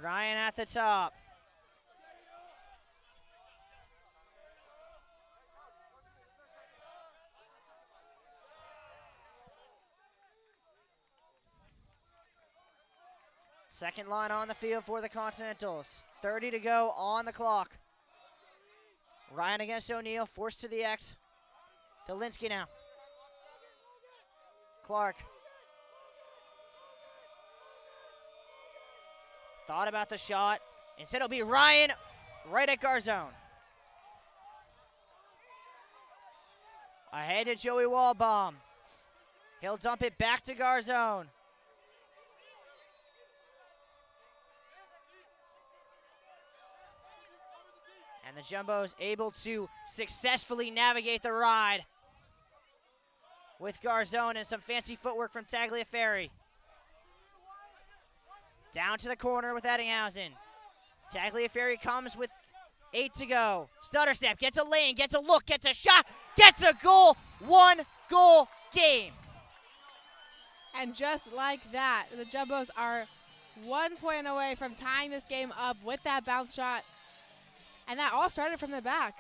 Ryan at the top. Second line on the field for the Continentals. 30 to go on the clock. Ryan against O'Neal, forced to the X. Dolinsky now. Clark. Thought about the shot. Instead it'll be Ryan right at Garzone. Ahead to Joey Walbaum. He'll dump it back to Garzone. And the Jumbos able to successfully navigate the ride with Garzone and some fancy footwork from Tagliaferri. Down to the corner with Ettinghausen. Tagliaferri comes with 8 to go. Stutter step, gets a lane, gets a look, gets a shot, gets a goal. 1 goal game. And just like that, the Jumbos are 1 point away from tying this game up with that bounce shot. And that all started from the back.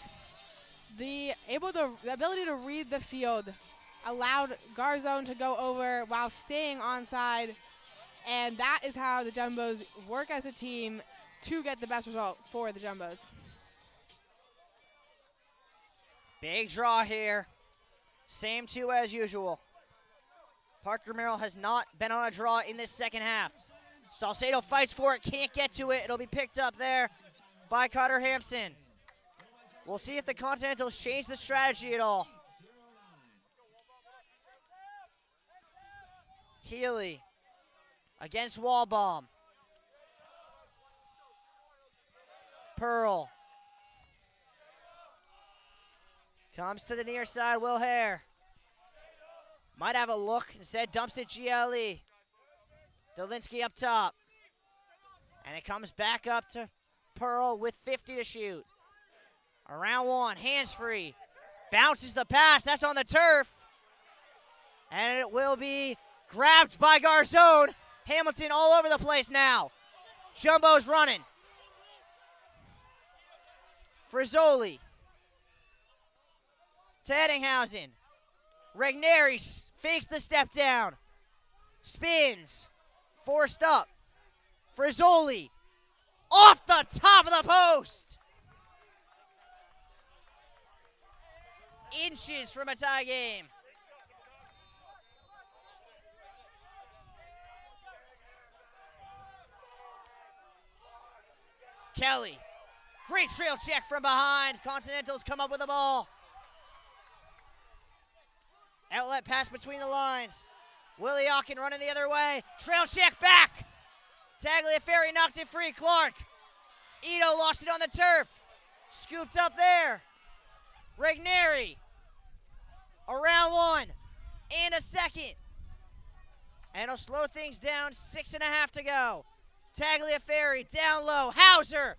The ability to read the field allowed Garzone to go over while staying onside. And that is how the Jumbos work as a team to get the best result for the Jumbos. Big draw here. Same 2 as usual. Parker Merrill has not been on a draw in this second half. Salcedo fights for it, can't get to it. It'll be picked up there by Cutter Hampson. We'll see if the Continentals change the strategy at all. Healy against Walbaum. Pearl. Comes to the near side, Will Hare. Might have a look, instead dumps it GLE. Dolinsky up top. And it comes back up to Pearl with 50 to shoot. Around 1, hands free. Bounces the pass, that's on the turf. And it will be grabbed by Garzone. Hamilton all over the place now. Jumbo's running. Frizzoli. To Ettinghausen. Rigneri fakes the step down. Spins. Forced up. Frizzoli. Off the top of the post. Inches from a tie game. Kelly. Great trail check from behind. Continentals come up with the ball. Outlet pass between the lines. Willie Ocken running the other way. Trail check back. Tagliaferri knocked it free. Clark. Ito lost it on the turf. Scooped up there. Rigneri. Around 1. And a second. And it'll slow things down. 6.5 to go. Tagliaferri down low. Hauser.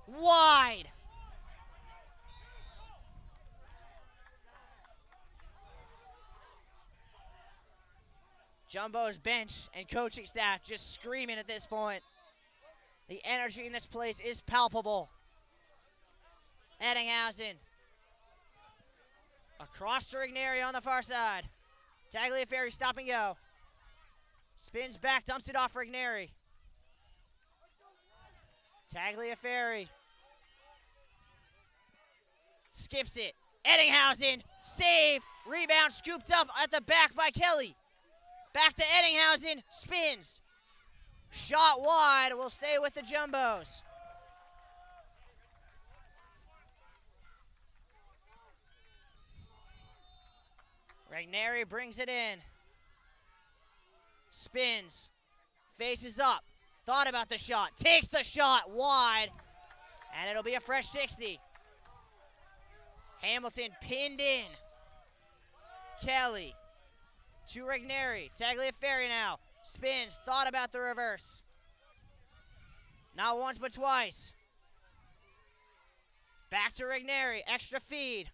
Wide. Jumbo's bench and coaching staff just screaming at this point. The energy in this place is palpable. Eddinghausen. Across to Rigneri on the far side. Tagliaferri stop and go. Spins back, dumps it off Rigneri. Tagliaferri. Skips it. Eddinghausen. Save. Rebound scooped up at the back by Kelly. Back to Eddinghausen. Spins. Shot wide. Will stay with the Jumbos. Rigneri brings it in. Spins. Faces up. Thought about the shot. Takes the shot wide. And it'll be a fresh 60. Hamilton pinned in. Kelly to Rigneri. Tagliaferri now. Spins. Thought about the reverse. Not once but twice. Back to Rigneri. Extra feed.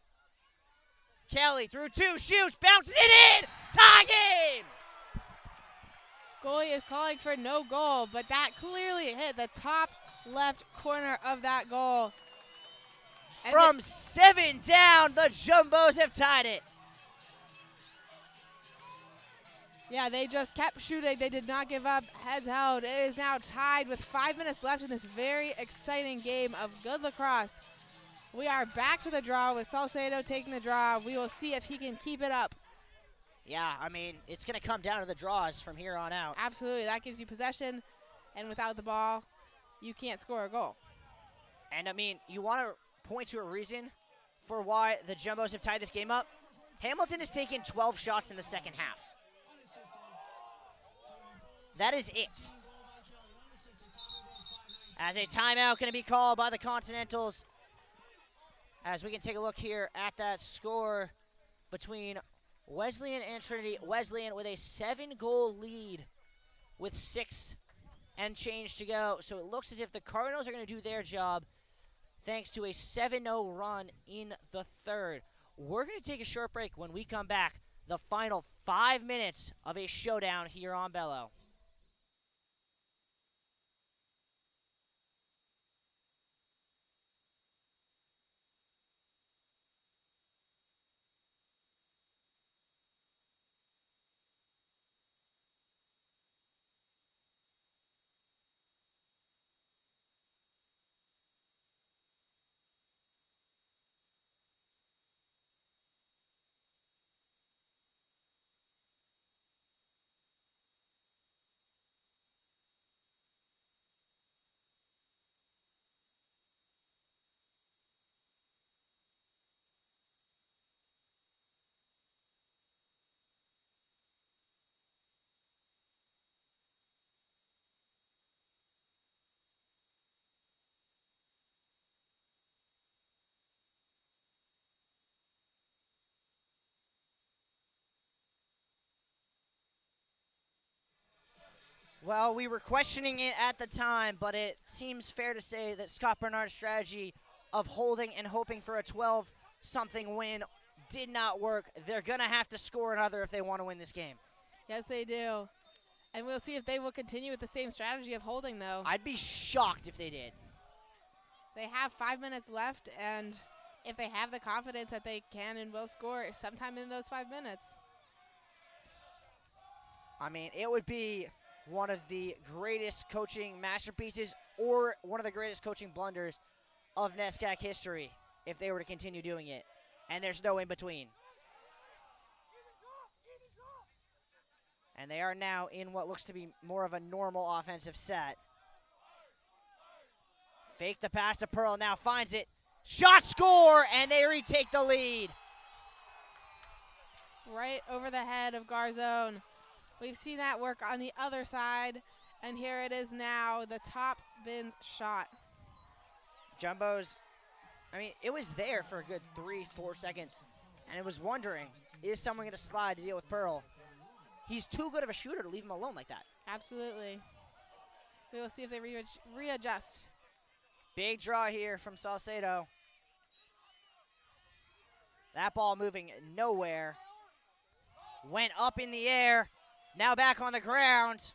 Kelly through two. Shoots. Bounces it in. Tie game. Goalie is calling for no goal, but that clearly hit the top left corner of that goal. And From 7 down, the Jumbos have tied it. Yeah, they just kept shooting. They did not give up. Heads held. It is now tied with 5 minutes left in this very exciting game of good lacrosse. We are back to the draw with Salcedo taking the draw. We will see if he can keep it up. Yeah, I mean, it's going to come down to the draws from here on out. Absolutely. That gives you possession, and without the ball, you can't score a goal. And, I mean, you want to point to a reason for why the Jumbos have tied this game up? Hamilton has taken 12 shots in the second half. That is it. As a timeout going to be called by the Continentals. As we can take a look here at that score between Wesleyan and Trinity. Wesleyan with a 7-goal lead with 6 and change to go. So it looks as if the Cardinals are going to do their job thanks to a 7-0 run in the third. We're going to take a short break. When we come back, the final 5 minutes of a showdown here on Bello. Well, we were questioning it at the time, but it seems fair to say that Scott Bernard's strategy of holding and hoping for a 12-something win did not work. They're going to have to score another if they want to win this game. Yes, they do. And we'll see if they will continue with the same strategy of holding, though. I'd be shocked if they did. They have 5 minutes left, and if they have the confidence that they can and will score sometime in those 5 minutes. I mean, it would be one of the greatest coaching masterpieces or one of the greatest coaching blunders of NESCAC history if they were to continue doing it. And there's no in between. And they are now in what looks to be more of a normal offensive set. Fake the pass to Pearl, now finds it. Shot, score, and they retake the lead. Right over the head of Garzone. We've seen that work on the other side, and here it is now, the top bins shot. Jumbos, I mean, it was there for a good 3-4 seconds, and I was wondering, is someone going to slide to deal with Pearl? He's too good of a shooter to leave him alone like that. Absolutely. We will see if they readjust. Big draw here from Salcedo. That ball moving nowhere. Went up in the air. Now back on the ground.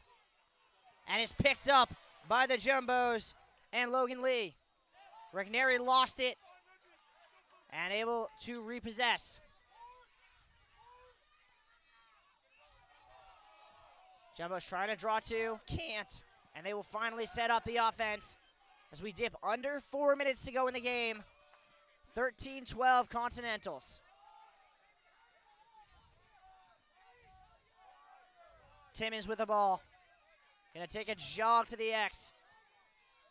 And it's picked up by the Jumbos and Logan Lee. Regneri lost it and able to repossess. Jumbos trying to draw two, can't. And they will finally set up the offense as we dip under 4 minutes to go in the game. 13-12 Continentals. Timmons with the ball. Gonna take a jog to the X.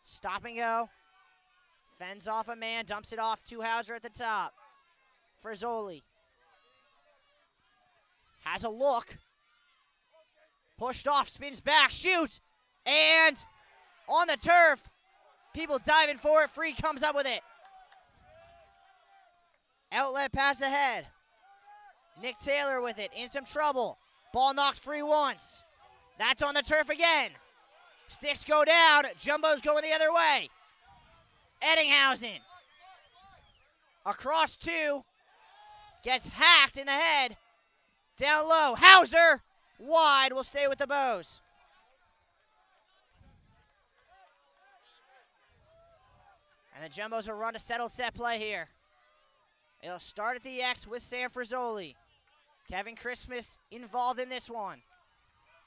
Stop and go. Fends off a man, dumps it off to Hauser at the top. Frizzoli. Has a look. Pushed off, spins back, shoots. And on the turf, people diving for it. Free comes up with it. Outlet pass ahead. Nick Taylor with it, in some trouble. Ball knocked free once. That's on the turf again. Sticks go down. Jumbo's going the other way. Eddinghausen. Across two. Gets hacked in the head. Down low. Hauser. Wide. Will stay with the Bows. And the Jumbos will run a settled set play here. It'll start at the X with Sam Frizzoli. Kevin Christmas involved in this one.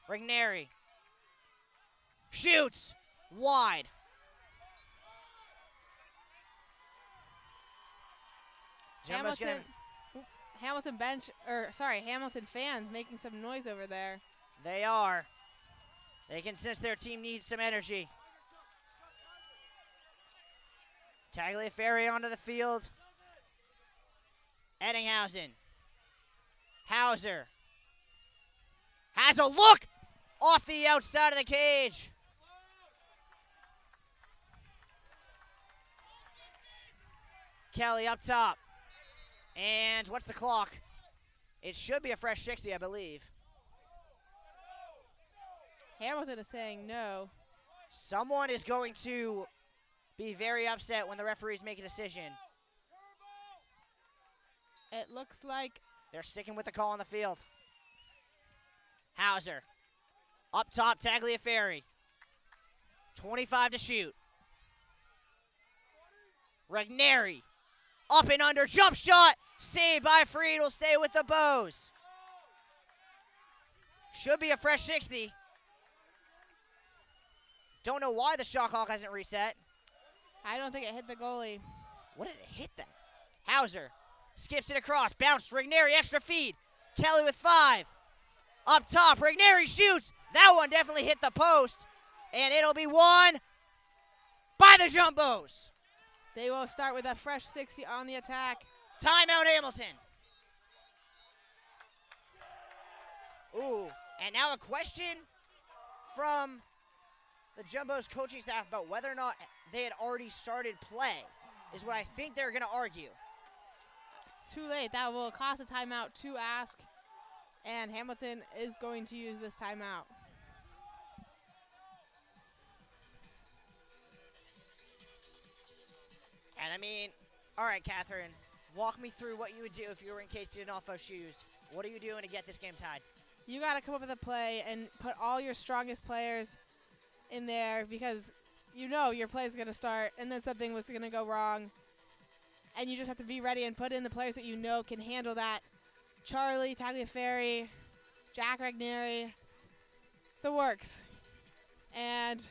Regneri. Shoots. Wide. Hamilton fans making some noise over there. They are. They can sense their team needs some energy. Tagliaferri onto the field. Eddinghausen. Hauser. Has a look off the outside of the cage. Kelly up top. And what's the clock? It should be a fresh 60, I believe. Hamilton is saying no. Someone is going to be very upset when the referees make a decision. It looks like they're sticking with the call on the field. Hauser. Up top, Tagliaferri. 25 to shoot. Regneri. Up and under, jump shot. Saved by Freed, will stay with the Bows. Should be a fresh 60. Don't know why the shot clock hasn't reset. I don't think it hit the goalie. What did it hit then? Hauser skips it across, bounce, Regneri, extra feed. Kelly with 5. Up top, Regneri shoots. That one definitely hit the post. And it'll be won by the Jumbos. They will start with a fresh 60 on the attack. Timeout, Hamilton. Ooh, and now a question from the Jumbos coaching staff about whether or not they had already started play is what I think they're going to argue. Too late. That will cost a timeout to ask, and Hamilton is going to use this timeout. And I mean, all right, Catherine, walk me through what you would do if you were in Casey D'Onofrio's shoes. What are you doing to get this game tied? You got to come up with a play and put all your strongest players in there because you know your play is going to start and then something was going to go wrong. And you just have to be ready and put in the players that you know can handle that. Charlie, Tagliaferri, Jack Regneri, the works. And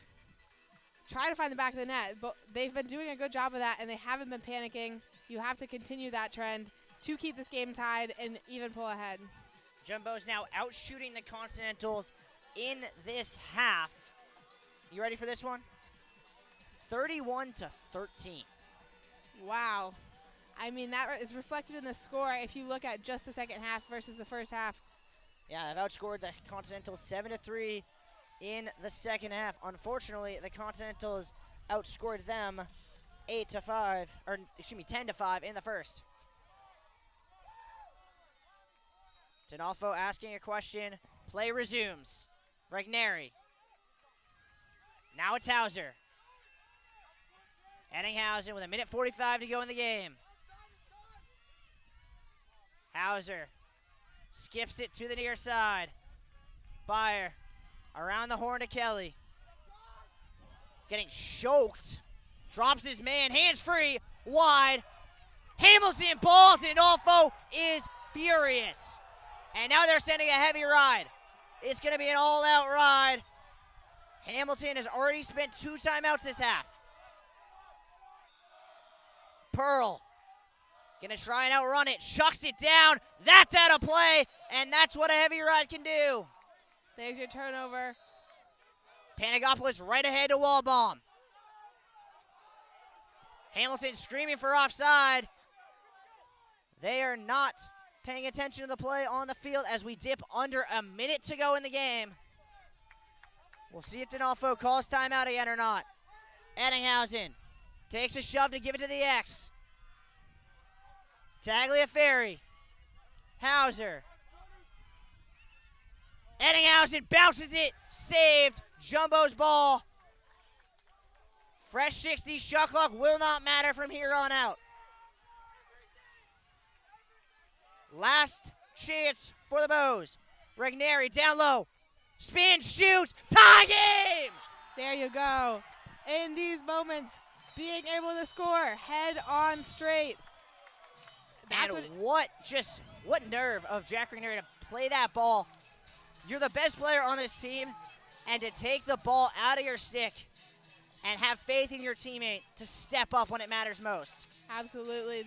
try to find the back of the net. But they've been doing a good job of that, and they haven't been panicking. You have to continue that trend to keep this game tied and even pull ahead. Jumbo's now outshooting the Continentals in this half. You ready for this one? 31-13. Wow. I mean, that is reflected in the score if you look at just the second half versus the first half. Yeah, they've outscored the Continentals 7-3 in the second half. Unfortunately, the Continentals outscored them 10-5 in the first. D'Onofrio asking a question. Play resumes. Regneri. Now it's Hauser. Eddinghausen with 1:45 to go in the game. Hauser skips it to the near side. Fire around the horn to Kelly. Getting choked. Drops his man, hands free, wide. Hamilton, ball to Adolfo is furious. And now they're sending a heavy ride. It's going to be an all-out ride. Hamilton has already spent 2 timeouts this half. Pearl going to try and outrun it. Chucks it down. That's out of play, and that's what a heavy ride can do. There's your turnover. Panagopoulos right ahead to Wallbaum. Hamilton screaming for offside. They are not paying attention to the play on the field as we dip under a minute to go in the game. We'll see if D'Onofrio calls timeout again or not. Eddinghausen takes a shove to give it to the X. Tagliaferri. Hauser. Eddinghausen bounces it. Saved. Jumbo's ball. Fresh 60 shot clock will not matter from here on out. Last chance for the Bows. Regneri down low. Spin, shoots, tie game! There you go. In these moments, being able to score head on straight. And what nerve of Jack Regneri to play that ball. You're the best player on this team, and to take the ball out of your stick and have faith in your teammate to step up when it matters most. Absolutely.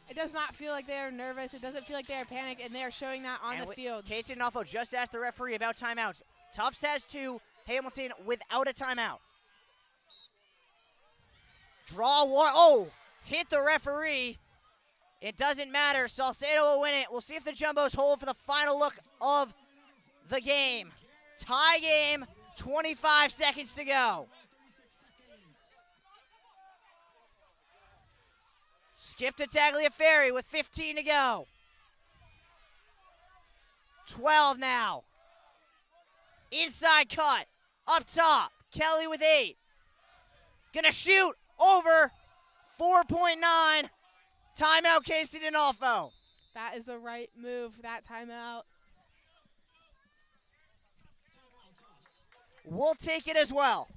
It does not feel like they're nervous. It doesn't feel like they're panicked, and they're showing that on the field. Casey D'Onofrio just asked the referee about timeouts. Tufts has 2, Hamilton without a timeout. Draw one. Oh, hit the referee. It doesn't matter. Salcedo will win it. We'll see if the Jumbos hold for the final look of the game. Tie game, 25 seconds to go. Skip to Tagliaferri with 15 to go. 12 now. Inside cut. Up top. Kelly with 8. Gonna shoot over 4.9. Timeout, Casey D'Onofrio. That is the right move, that timeout. We'll take it as well.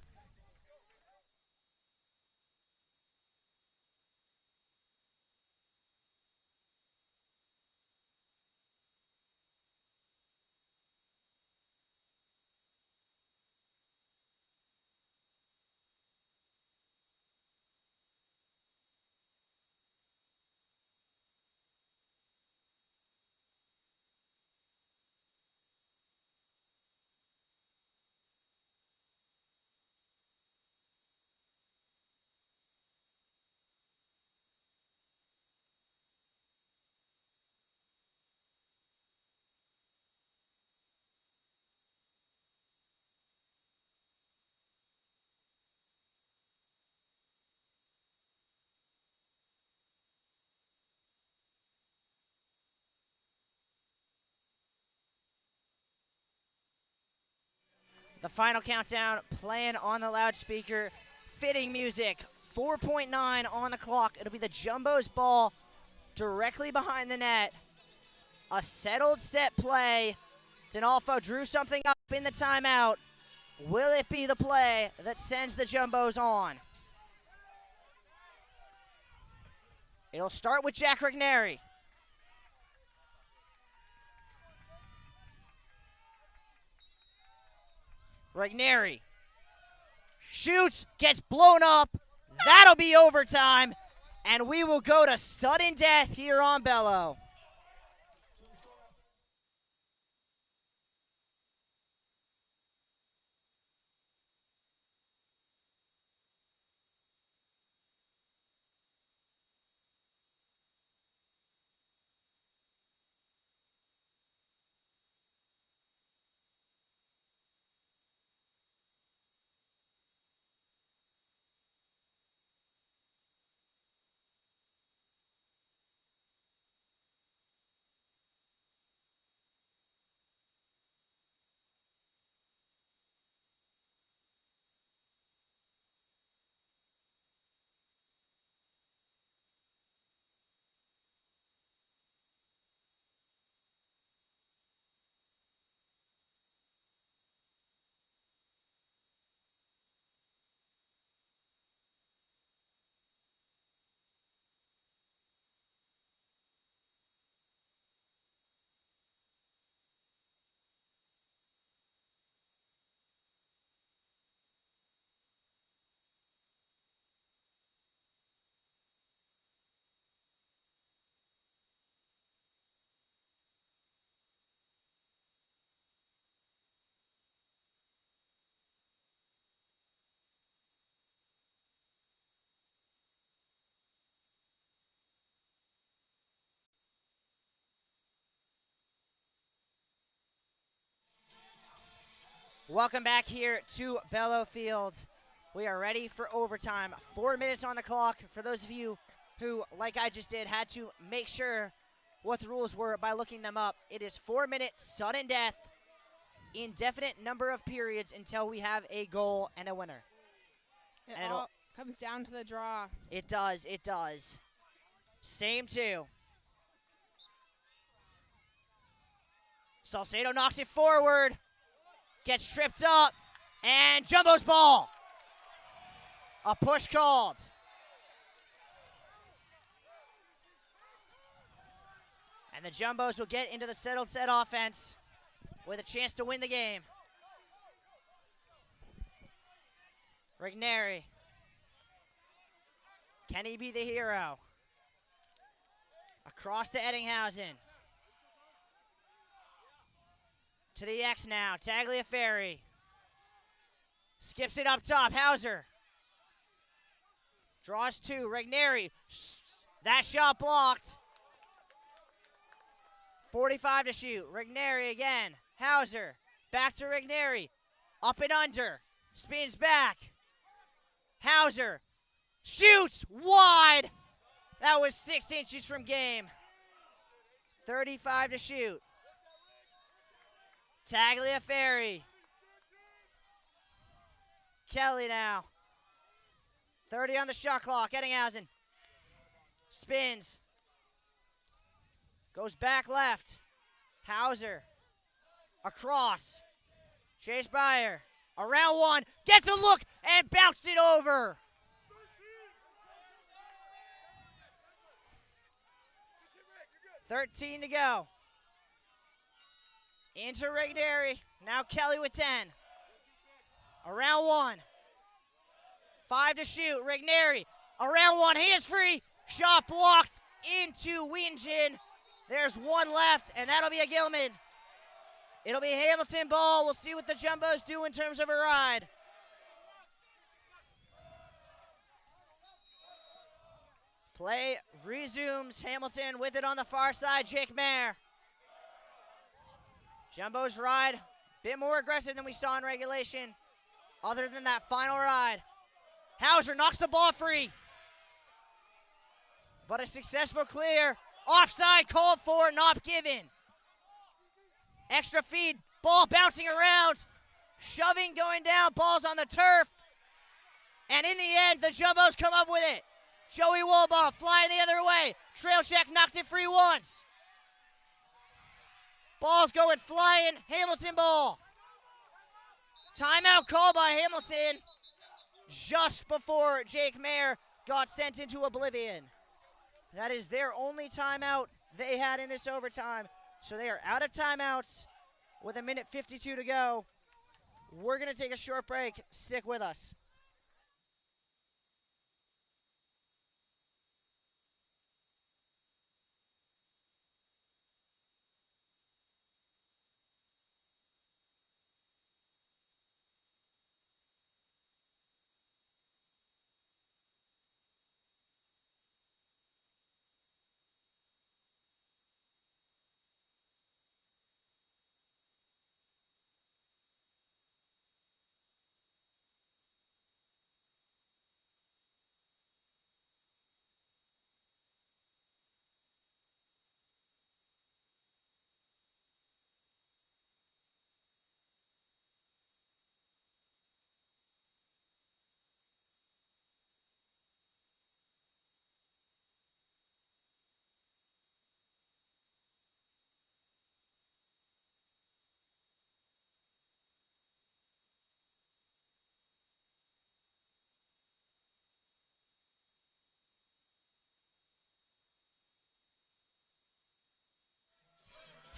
The final countdown playing on the loudspeaker. Fitting music. 4.9 on the clock. It'll be the Jumbo's ball directly behind the net. A settled set play. D'Onofrio drew something up in the timeout. Will it be the play that sends the Jumbos on? It'll start with Jack Regneri. Regneri shoots, gets blown up. That'll be overtime, and we will go to sudden death here on Bello. Welcome back here to Bellow Field. We are ready for overtime. 4 minutes on the clock. For those of you who, like I just did, had to make sure what the rules were by looking them up, it is 4 minutes, sudden death, indefinite number of periods until we have a goal and a winner. It And all comes down to the draw. It does, it does. Same two. Salcedo knocks it forward, gets tripped up, and Jumbo's ball. A push called. And the Jumbos will get into the settled set offense with a chance to win the game. Rigneri. Can he be the hero? Across to Eddinghausen. To the X now, Tagliaferri. Skips it up top, Hauser. Draws two, Rigneri. That shot blocked. 45 to shoot, Rigneri again. Hauser, back to Rigneri. Up and under, spins back. Hauser, shoots wide. That was 6 inches from game. 35 to shoot. Tagliaferri. Kelly now. 30 on the shot clock, Eddinghausen. Spins. Goes back left. Hauser. Across. Chase Byer. Around one. Gets a look and bounced it over. $13 to go. Into Rigneri. Now Kelly with 10. Around one. 5 to shoot. Rigneri. Around one. Hands free. Shot blocked into Wingen. There's one left, and that'll be a Gilman. It'll be Hamilton ball. We'll see what the Jumbos do in terms of a ride. Play resumes. Hamilton with it on the far side. Jake Mayer. Jumbos ride. Bit more aggressive than we saw in regulation. Other than that final ride. Hauser knocks the ball free. But a successful clear. Offside called for, not given. Extra feed, ball bouncing around. Shoving going down, ball's on the turf. And in the end, the Jumbos come up with it. Joey Wohlbaum flying the other way. Trail check knocked it free once. Ball's going flying, Hamilton ball. Timeout called by Hamilton just before Jake Mayer got sent into oblivion. That is their only timeout they had in this overtime. So they are out of timeouts with 1:52 to go. We're going to take a short break. Stick with us.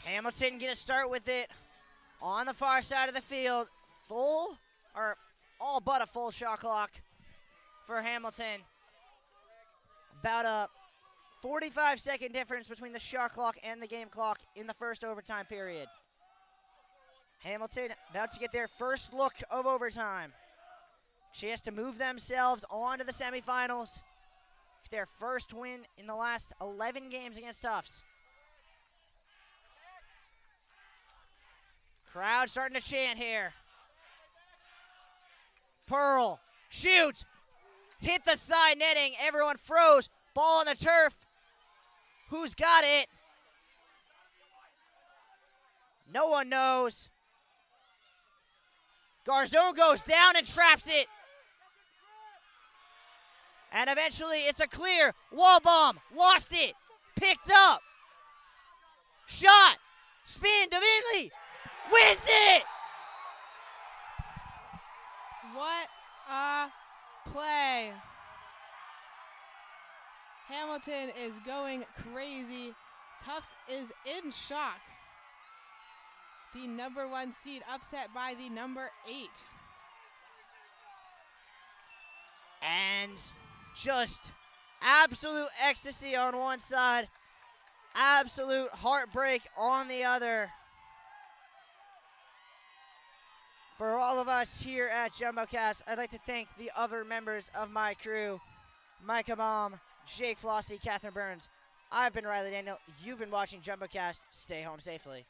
Hamilton going to start with it on the far side of the field. Full, or all but a full shot clock for Hamilton. About a 45-second difference between the shot clock and the game clock in the first overtime period. Hamilton about to get their first look of overtime. Chance to move themselves on to the semifinals. Their first win in the last 11 games against Tufts. Crowd starting to chant here. Pearl, shoot, hit the side netting. Everyone froze. Ball on the turf. Who's got it? No one knows. Garzone goes down and traps it. And eventually it's a clear. Wall bomb. Lost it. Picked up. Shot. Spin. Davinley wins it. What a play. Hamilton is going crazy. Tufts is in shock. The number 1 seed upset by the number 8. And just absolute ecstasy on one side, absolute heartbreak on the other. For all of us here at JumboCast, I'd like to thank the other members of my crew, Micah Baum, Jake Flossie, Catherine Burns. I've been Riley Daniel. You've been watching JumboCast. Stay home safely.